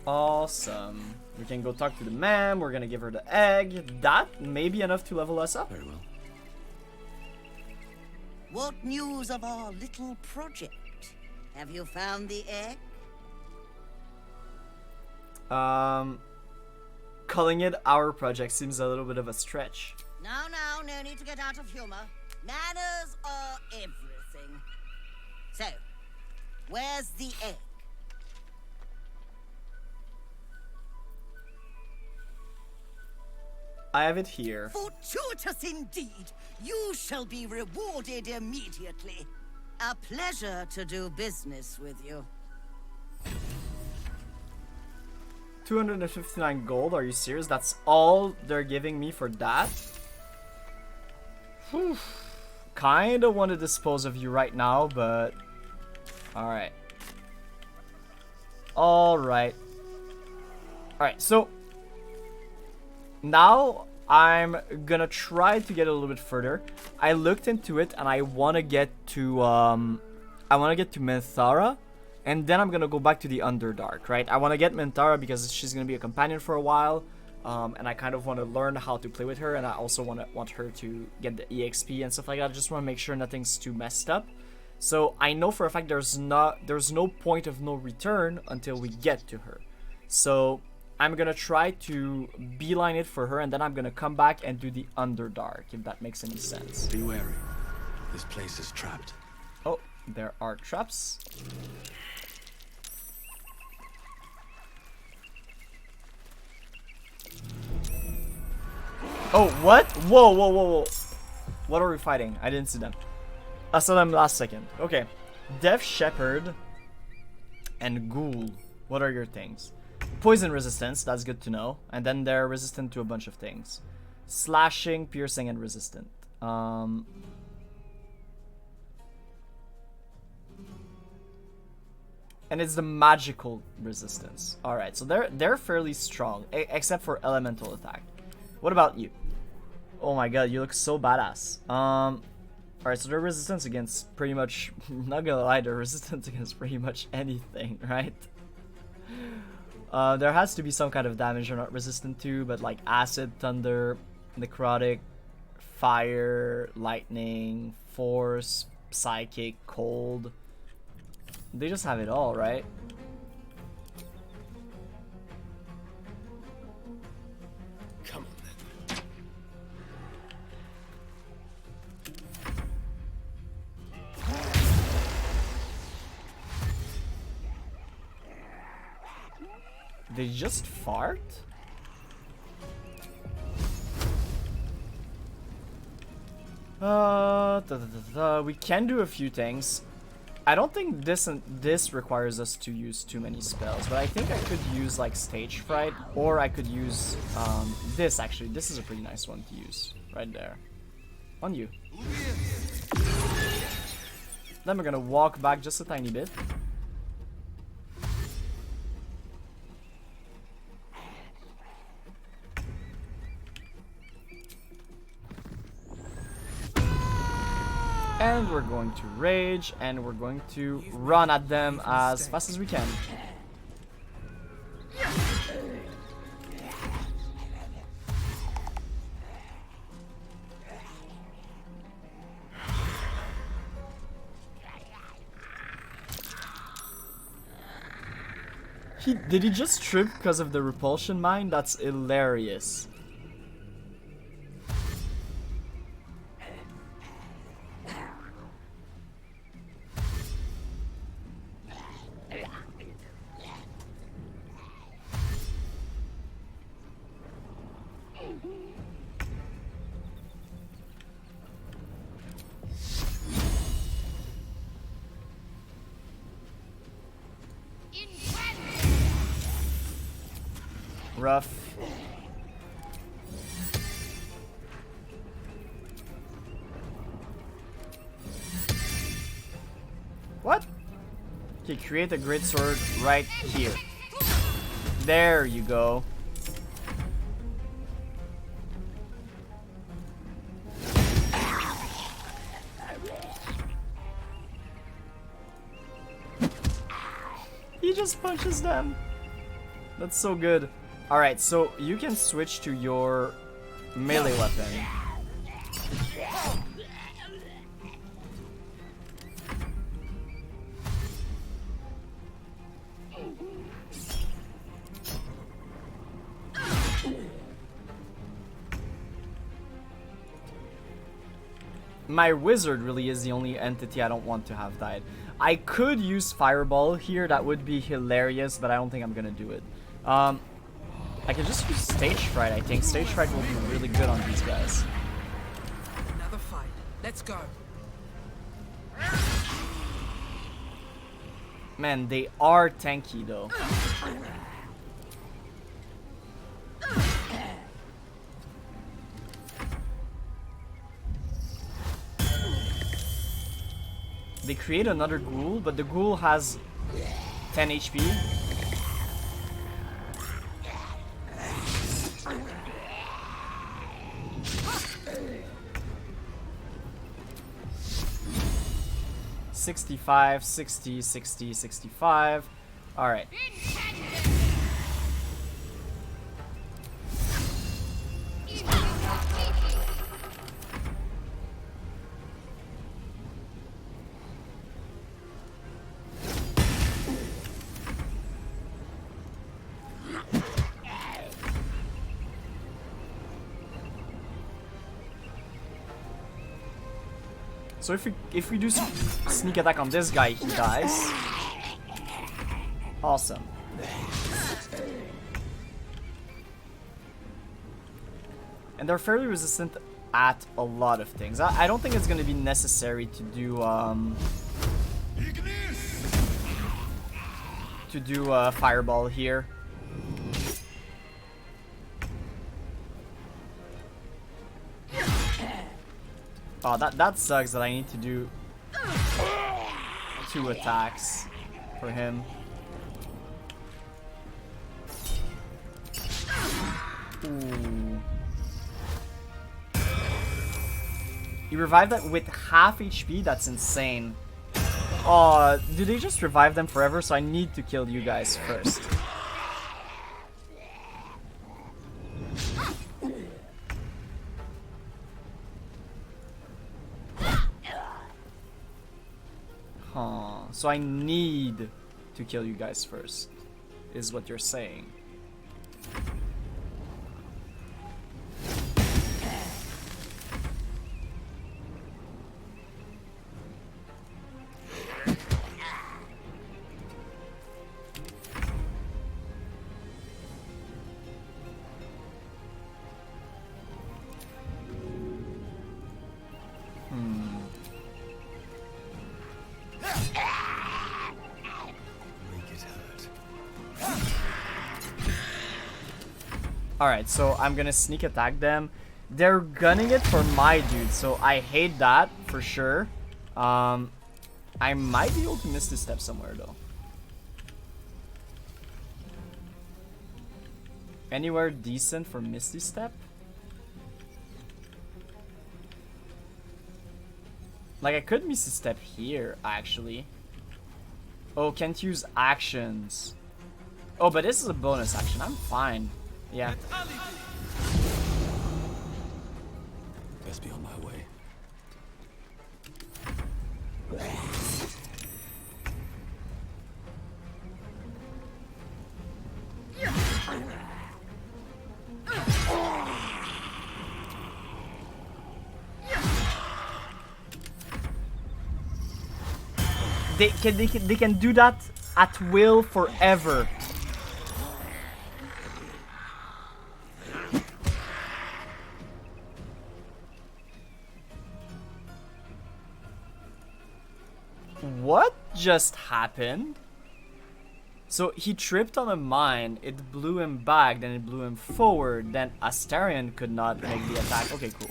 Speaker 1: Awesome. We can go talk to the ma'am. We're gonna give her the egg. That may be enough to level us up.
Speaker 2: Very well.
Speaker 11: What news of our little project? Have you found the egg?
Speaker 1: Calling it our project seems a little bit of a stretch.
Speaker 11: Now, no need to get out of humor. Manners are everything. So, where's the egg?
Speaker 1: I have it here.
Speaker 11: Fortuitous indeed! You shall be rewarded immediately. A pleasure to do business with you.
Speaker 1: 259 gold, are you serious? That's all they're giving me for that? Whew. Kinda want to dispose of you right now, but... Alright. Alright. Alright, so... Now, I'm gonna try to get a little bit further. I looked into it, and I want to get to, Minthara. And then I'm gonna go back to the Underdark, right? I want to get Minthara because she's gonna be a companion for a while, and I kind of want to learn how to play with her, and I also want her to get the EXP and stuff like that. I just want to make sure nothing's too messed up. So I know for a fact there's no point of no return until we get to her. So I'm gonna try to beeline it for her, and then I'm gonna come back and do the Underdark, if that makes any sense.
Speaker 2: Be wary. This place is trapped.
Speaker 1: Oh, there are traps. Oh, what? Whoa, whoa, whoa, whoa. What are we fighting? I didn't see them. I saw them last second. Okay. Death Shepherd and Ghoul. What are your things? Poison resistance, that's good to know. And then they're resistant to a bunch of things. Slashing, piercing, and resistant. And it's the magical resistance. Alright, so they're fairly strong, except for elemental attack. What about you? Oh my god, you look so badass. Alright, so they're resistant against pretty much, not gonna lie, they're resistant against pretty much anything, right? There has to be some kind of damage they're not resistant to, but like acid, thunder, necrotic, fire, lightning, force, psychic, cold. They just have it all, right?
Speaker 2: Come on then.
Speaker 1: They just fart? We can do a few things. I don't think this requires us to use too many spells, but I think I could use like Stage Fright, or I could use this actually. This is a pretty nice one to use right there. On you. Then we're gonna walk back just a tiny bit. And we're going to rage, and we're going to run at them as fast as we can. Did he just trip because of the repulsion mine? That's hilarious. Rough. What? Okay, create a great sword right here. There you go. He just punches them. That's so good. Alright, so you can switch to your melee weapon. my wizard really is the only entity I don't want to have died. I could use Fireball here, that would be hilarious, but I don't think I'm gonna do it. I could just use Stage Fright, I think. Stage Fright will be really good on these guys.
Speaker 5: Another fight. Let's go.
Speaker 1: Man, they are tanky though. They create another ghoul, but the ghoul has 10 HP. $65, 60, 60, 65. All right. So if we do sneak attack on this guy, he dies. Awesome. And they're fairly resistant at a lot of things. I don't think it's going to be necessary to do Fireball here. Oh, that sucks that I need to do 2 attacks for him. Ooh. You revive that with half HP? That's insane. Oh, do they just revive them forever? So I need to kill you guys first. Huh. So I need to kill you guys first, is what you're saying. Alright, so I'm gonna sneak attack them. They're gunning it for my dude, so I hate that for sure. I might be able to miss this step somewhere though. Anywhere decent for Misty Step? Like I could Misty Step here actually. Oh, can't use actions. Oh, but this is a bonus action. I'm fine. Yeah.
Speaker 2: Best be on my way.
Speaker 1: They can do that at will forever. What just happened? So he tripped on a mine, it blew him back, then it blew him forward, then Astarion could not make the attack. Okay, cool.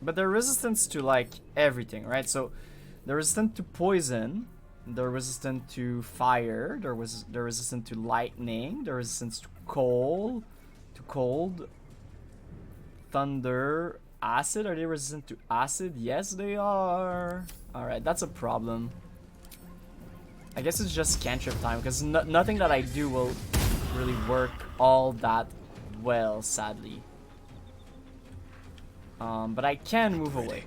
Speaker 1: But they're resistant to like everything, right? So they're resistant to poison, They're resistant to fire. They're resistant to lightning. They're resistant to cold. Thunder. Acid. Are they resistant to acid? Yes, they are. Alright, that's a problem. I guess it's just cantrip time, because nothing that I do will really work all that well, sadly. But I can move away.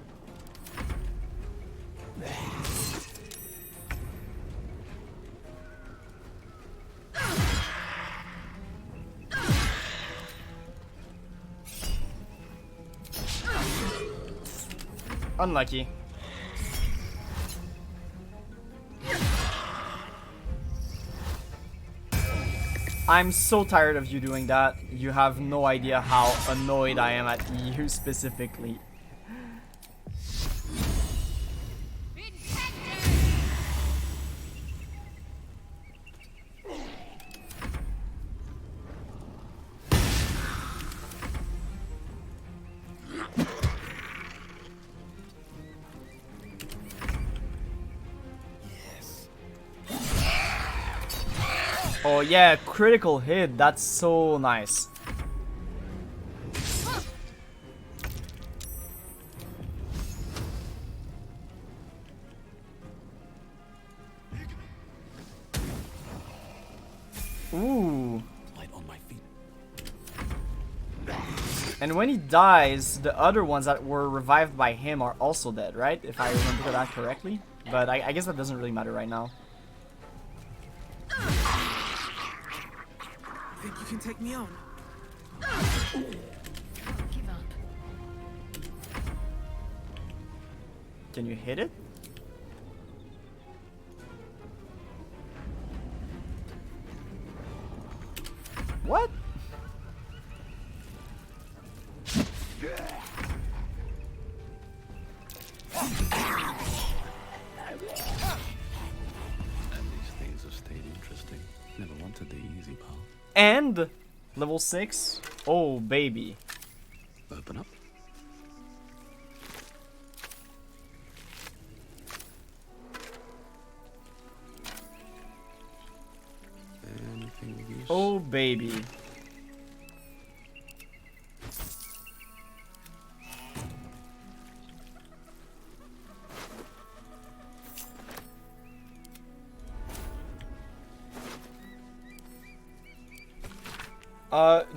Speaker 1: Unlucky. I'm so tired of you doing that. You have no idea how annoyed I am at you specifically. Oh yeah, critical hit. That's so nice. Ooh.
Speaker 2: Light on my feet.
Speaker 1: And when he dies, the other ones that were revived by him are also dead, right? If I remember that correctly. But I guess that doesn't really matter right now.
Speaker 5: Think you can take me on?
Speaker 10: Give up.
Speaker 1: Can you hit it? What?
Speaker 2: These things have stayed interesting. Never wanted the easy path.
Speaker 1: And level 6. Oh baby.
Speaker 2: Open up. Anything of use?
Speaker 1: Oh baby.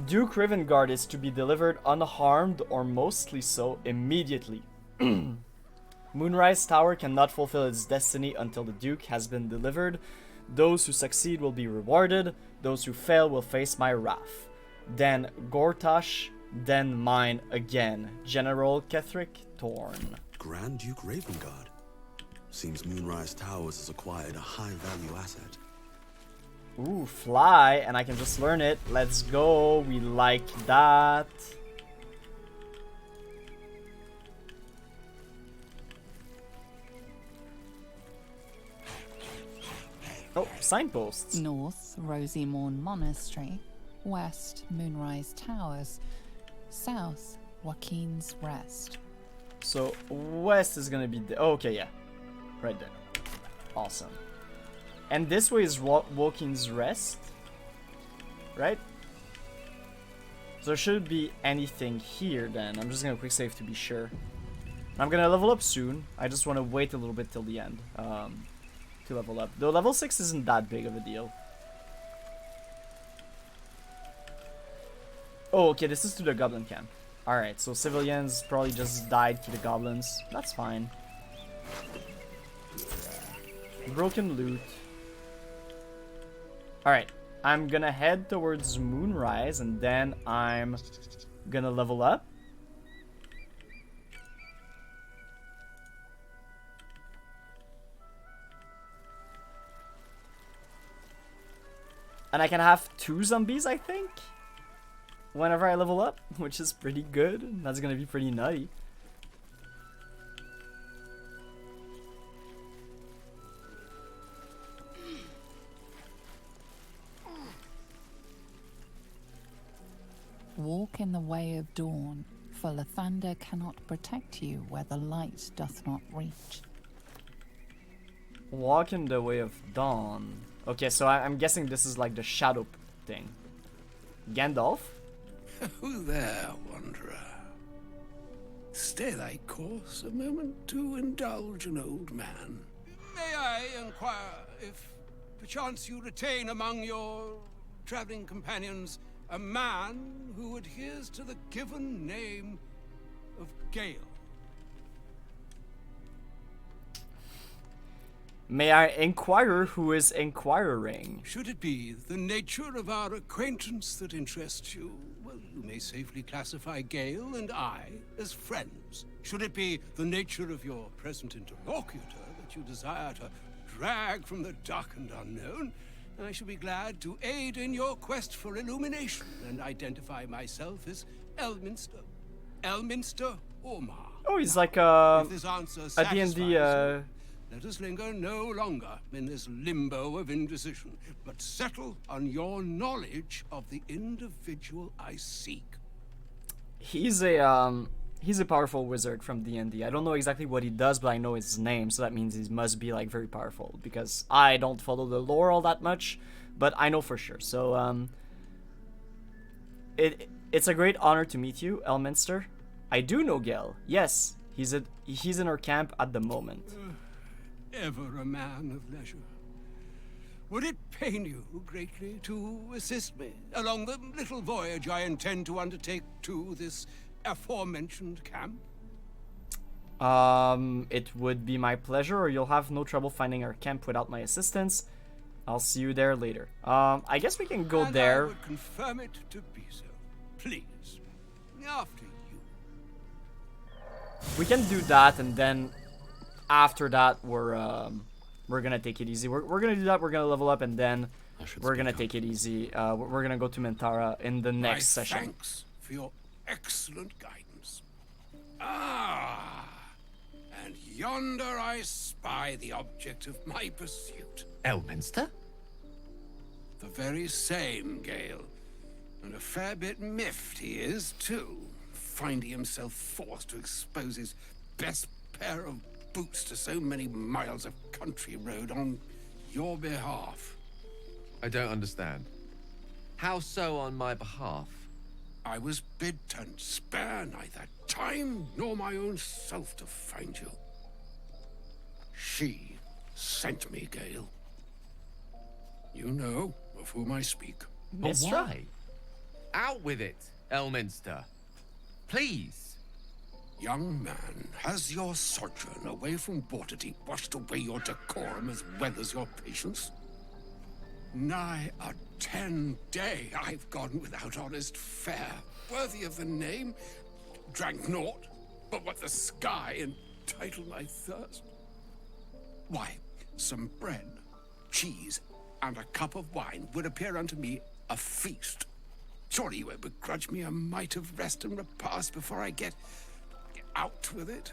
Speaker 1: Duke Rivengard is to be delivered unharmed or mostly so immediately. Moonrise Tower cannot fulfill its destiny until the Duke has been delivered. Those who succeed will be rewarded. Those who fail will face my wrath. Then Gortash, then mine again. General Kethric Thorn.
Speaker 2: Grand Duke Ravengard. Seems Moonrise Towers has acquired a high-value asset.
Speaker 1: Ooh, fly, and I can just learn it. Let's go. We like that. Oh, signposts.
Speaker 4: North, Rosy Morn Monastery. West, Moonrise Towers. South, Joaquin's Rest.
Speaker 1: So, west is gonna be... oh, okay, yeah. Right there. Awesome. And this way is Joaquin's Rest. Right? So there shouldn't be anything here then. I'm just gonna quick save to be sure. I'm gonna level up soon. I just want to wait a little bit till the end. To level up. Though level 6 isn't that big of a deal. Oh, okay, this is to the goblin camp. Alright, so civilians probably just died to the goblins. That's fine. Broken loot. Alright, I'm gonna head towards Moonrise and then I'm gonna level up. And I can have 2 zombies, I think, whenever I level up, which is pretty good. That's gonna be pretty nutty.
Speaker 4: Walk in the way of dawn, for Lathander cannot protect you where the light doth not reach.
Speaker 1: Walk in the way of dawn. Okay, so I'm guessing this is like the shadow thing. Gandalf?
Speaker 12: Who there, wanderer? Stay thy course a moment to indulge an old man. May I inquire if perchance you retain among your traveling companions a man who adheres to the given name of Gale?
Speaker 1: May I inquire who is inquiring?
Speaker 12: Should it be the nature of our acquaintance that interests you, well, you may safely classify Gale and I as friends. Should it be the nature of your present interlocutor that you desire to drag from the dark and unknown, I shall be glad to aid in your quest for illumination and identify myself as Elminster. Elminster Ormar.
Speaker 1: Oh, he's like
Speaker 12: If this answer
Speaker 1: a D&D
Speaker 12: satisfies you, let us linger no longer in this limbo of indecision, but settle on your knowledge of the individual I seek.
Speaker 1: He's a powerful wizard from D&D. I don't know exactly what he does, but I know his name, so that means he must be like very powerful, because I don't follow the lore all that much, but I know for sure. So it's a great honor to meet you, Elminster. I do know Gale. Yes, he's in our camp at the moment.
Speaker 12: Ever a man of leisure. Would it pain you greatly to assist me along the little voyage I intend to undertake to this aforementioned camp?
Speaker 1: It would be my pleasure, or you'll have no trouble finding our camp without my assistance. I'll see you there later. I guess we can go there.
Speaker 12: I would confirm it to be so. Please. After you.
Speaker 1: We can do that, and then after that we're gonna take it easy. We're gonna do that. We're gonna level up, and then we're gonna take it easy. We're gonna go to Mentara in the next session.
Speaker 12: Thanks for your excellent guidance. Ah, and yonder I spy the object of my pursuit.
Speaker 6: Elminster?
Speaker 12: The very same, Gale. And a fair bit miffed he is, too, finding himself forced to expose his best pair of boots to so many miles of country road on your behalf.
Speaker 6: I don't understand. How so on my behalf?
Speaker 12: I was bid to spare neither time nor my own self to find you. She sent me, Gale. You know of whom I speak.
Speaker 6: But why? Out with it, Elminster. Please.
Speaker 12: Young man, has your sojourn away from Waterdeep washed away your decorum as well as your patience? Nigh a 10-day I've gone without honest fare, worthy of the name. Drank naught, but what the sky entitled my thirst. Why, some bread, cheese, and a cup of wine would appear unto me a feast. Surely you won't begrudge me a mite of rest and repast before I get out with it?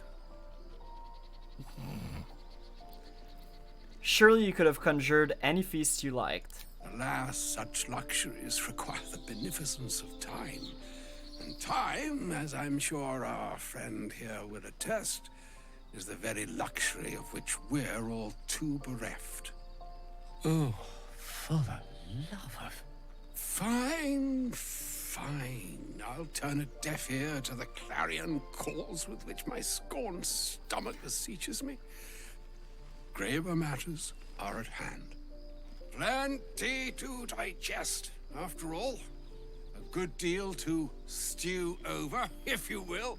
Speaker 1: Surely you could have conjured any feast you liked.
Speaker 12: Alas, such luxuries require the beneficence of time. And time, as I'm sure our friend here will attest, is the very luxury of which we're all too bereft.
Speaker 6: Oh, for the love of...
Speaker 12: Fine, fine. I'll turn a deaf ear to the clarion calls with which my scorned stomach beseeches me. Graver matters are at hand. Plenty to digest, after all. A good deal to stew over, if you will.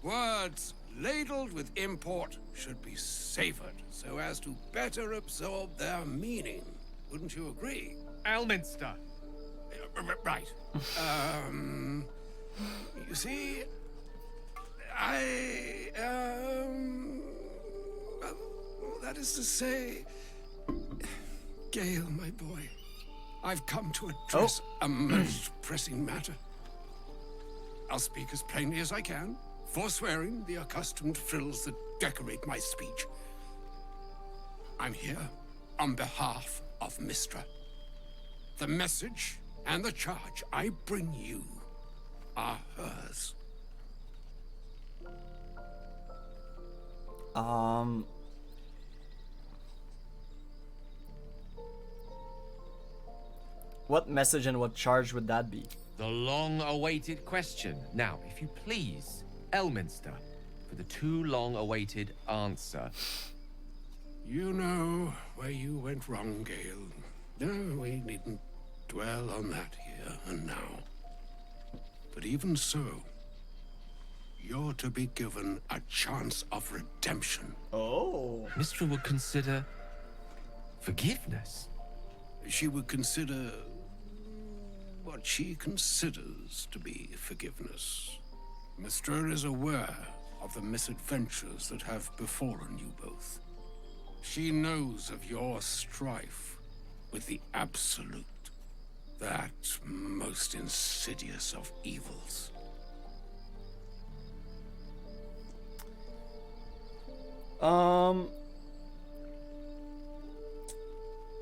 Speaker 12: Words ladled with import should be savored so as to better absorb their meaning. Wouldn't you agree?
Speaker 6: Elminster.
Speaker 12: Right. You see, well, that is to say, Gale, my boy, I've come to address a most pressing matter. I'll speak as plainly as I can, forswearing the accustomed frills that decorate my speech. I'm here on behalf of Mistra. The message and the charge I bring you are hers.
Speaker 1: What message and what charge would that be?
Speaker 6: The long-awaited question. Now, if you please, Elminster, for the too long-awaited answer.
Speaker 12: You know where you went wrong, Gale. No, we needn't dwell on that here and now. But even so, you're to be given a chance of redemption.
Speaker 1: Oh.
Speaker 6: Mistra would consider forgiveness.
Speaker 12: She would consider what she considers to be forgiveness. Mistra is aware of the misadventures that have befallen you both. She knows of your strife with the Absolute, that most insidious of evils.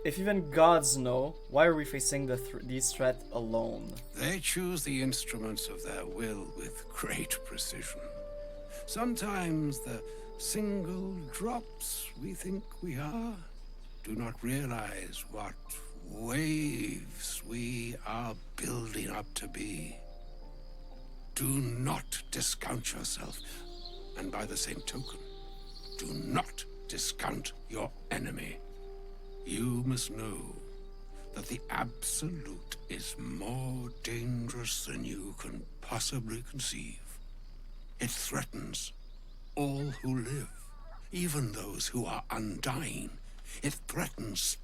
Speaker 1: If even gods know, why are we facing these threats alone?
Speaker 12: They choose the instruments of their will with great precision. Sometimes the single drops we think we are do not realize what waves we are building up to be. Do not discount yourself, and by the same token, do not discount your enemy. You must know that the Absolute is more dangerous than you can possibly conceive. It threatens all who live, even those who are undying. It threatens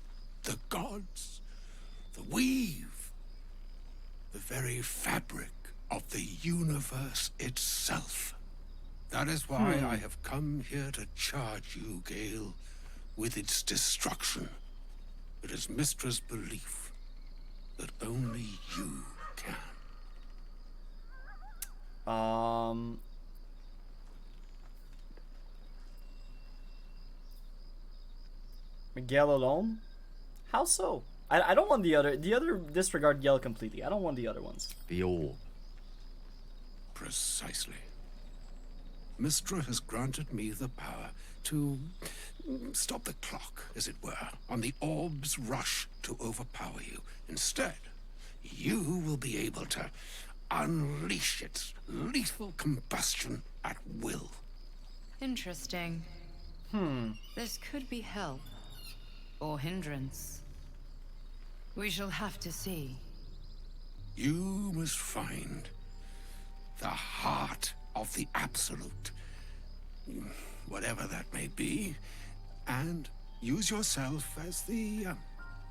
Speaker 12: the gods, the weave, the very fabric of the universe itself. That is why I have come here to charge you, Gale, with its destruction. It is Mistra's belief that only you can.
Speaker 1: Miguel alone? How so? I don't want the other disregard Gale completely. I don't want the other ones.
Speaker 6: The orb.
Speaker 12: Precisely. Mistra has granted me the power to stop the clock, as it were, on the orb's rush to overpower you. Instead, you will be able to unleash its lethal combustion at will.
Speaker 3: Interesting. This could be help. Or hindrance. We shall have to see.
Speaker 12: You must find the heart of the Absolute, whatever that may be, and use yourself as the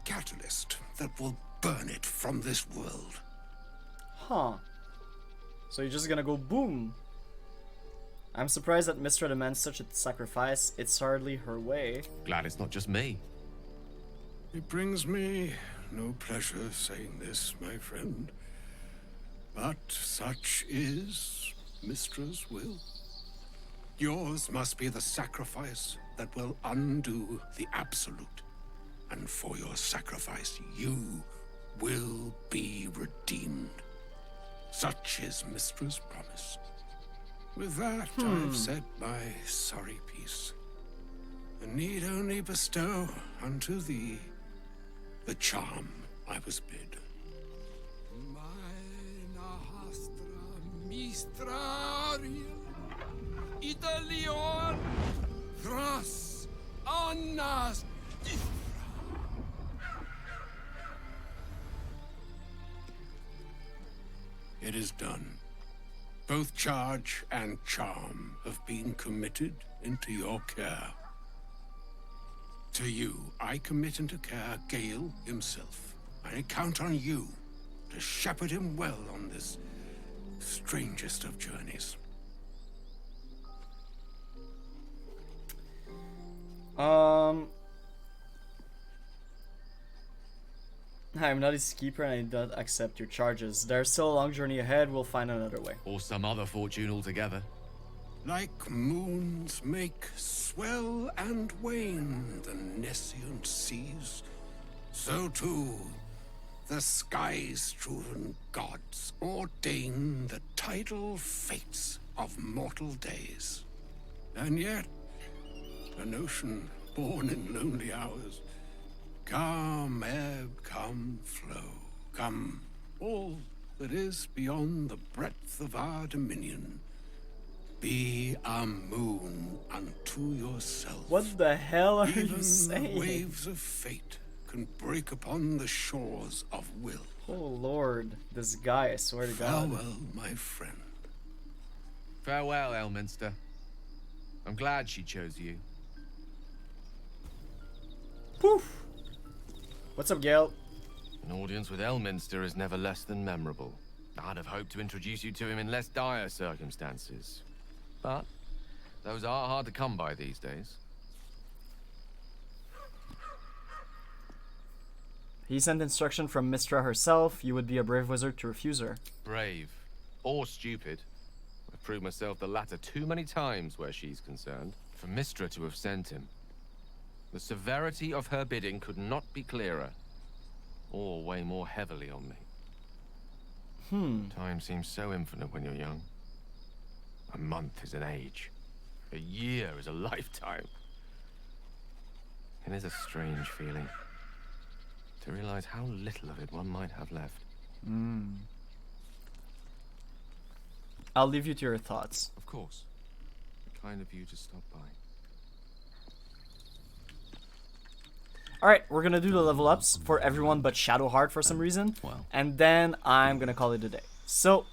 Speaker 12: catalyst that will burn it from this world.
Speaker 1: Huh. So you're just gonna go boom. I'm surprised that Mistra demands such a sacrifice. It's hardly her way.
Speaker 6: Glad it's not just me.
Speaker 12: It brings me no pleasure saying this, my friend, but such is Mistra's will. Yours must be the sacrifice that will undo the Absolute, and for your sacrifice you will be redeemed. Such is Mistra's promise. With that, I've said my sorry piece, and need only bestow unto thee the charm I was bid. Italion Thras Annas. It is done. Both charge and charm have been committed into your care. To you, I commit into care Gale himself. I count on you to shepherd him well on this strangest of journeys.
Speaker 1: I'm not his keeper and I do not accept your charges. There's still a long journey ahead, we'll find another way.
Speaker 6: Or some other fortune altogether.
Speaker 12: Like moons make swell and wane the nescient seas, so too the sky-strewn gods ordain the tidal fates of mortal days. And yet, an ocean born in lonely hours, come ebb, come flow, Come, all that is beyond the breadth of our dominion. Be a moon unto yourself.
Speaker 1: What the hell are you
Speaker 12: Even
Speaker 1: saying?
Speaker 12: the waves of fate can break upon the shores of will.
Speaker 1: Oh lord, this guy, I swear to God.
Speaker 12: Farewell, my friend.
Speaker 6: Farewell, Elminster. I'm glad she chose you.
Speaker 1: Poof! What's up, Gale?
Speaker 6: An audience with Elminster is never less than memorable. I'd have hoped to introduce you to him in less dire circumstances. But those are hard to come by these days.
Speaker 1: He sent instruction from Mystra herself. You would be a brave wizard to refuse her.
Speaker 6: Brave. Or stupid. I've proved myself the latter too many times where she's concerned. For Mystra to have sent him. The severity of her bidding could not be clearer. Or weigh more heavily on me. Time seems so infinite when you're young. A month is an age. A year is a lifetime. It is a strange feeling. To realize how little of it one might have left.
Speaker 1: I'll leave you to your thoughts.
Speaker 6: Of course. Kind of you to stop by.
Speaker 1: Alright, we're gonna do the level ups for everyone but Shadowheart for some reason. And then I'm gonna call it a day. So,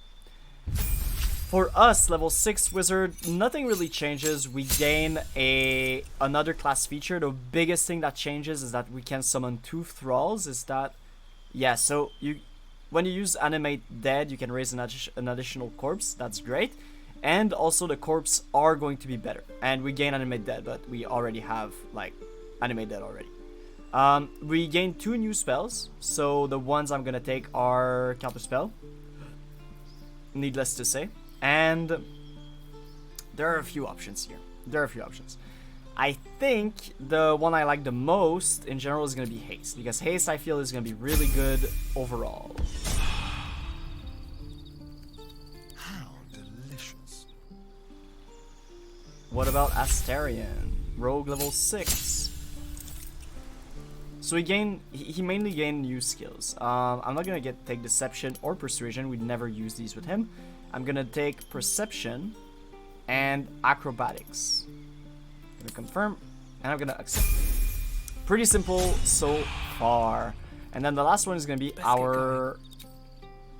Speaker 1: for us, level 6 wizard, nothing really changes. We gain another class feature. The biggest thing that changes is that we can summon 2 thralls. So when you use animate dead, you can raise an additional corpse. That's great. And also the corpse are going to be better. And we gain animate dead, but we already have like animate dead already. We gain 2 new spells. So the ones I'm gonna take are counter spell, needless to say. And there are a few options here. I think the one I like the most in general is going to be haste, because haste I feel is going to be really good overall.
Speaker 8: How delicious.
Speaker 1: What about Astarion? Rogue level 6. So he mainly gained new skills. I'm not going to take Deception or Persuasion. We'd never use these with him. I'm gonna take Perception and Acrobatics. I'm gonna confirm, and I'm gonna accept. Pretty simple so far. And then the last one is gonna be our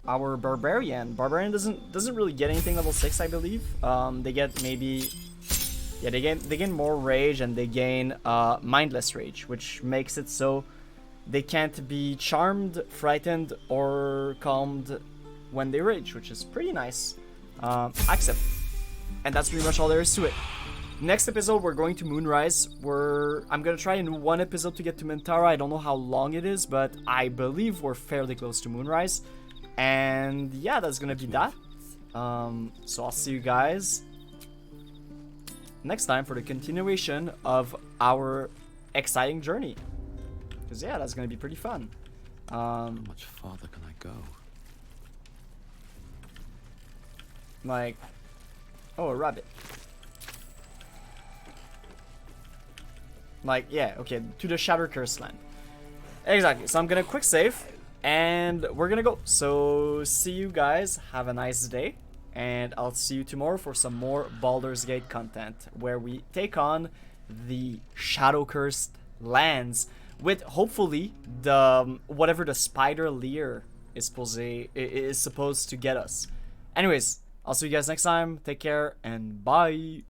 Speaker 1: Barbarian. Barbarian doesn't really get anything level 6, I believe. They get maybe, yeah, they gain more rage, and they gain mindless rage, which makes it so they can't be charmed, frightened, or calmed when they rage, which is pretty nice. Accept. And that's pretty much all there is to it. Next episode, we're going to Moonrise. I'm gonna try in one episode to get to Mintara. I don't know how long it is, but I believe we're fairly close to Moonrise. And yeah, that's gonna be that. So I'll see you guys next time for the continuation of our exciting journey. Because yeah, that's gonna be pretty fun.
Speaker 2: How much farther can I go?
Speaker 1: Like, oh, a rabbit. Like, yeah, okay, to the Shatter Curse land. Exactly, so I'm gonna quick save, and we're gonna go. So, see you guys, have a nice day, and I'll see you tomorrow for some more Baldur's Gate content, where we take on the Shadow Cursed lands, with hopefully the, whatever the Spider Leer is supposed to get us. Anyways, I'll see you guys next time. Take care and bye.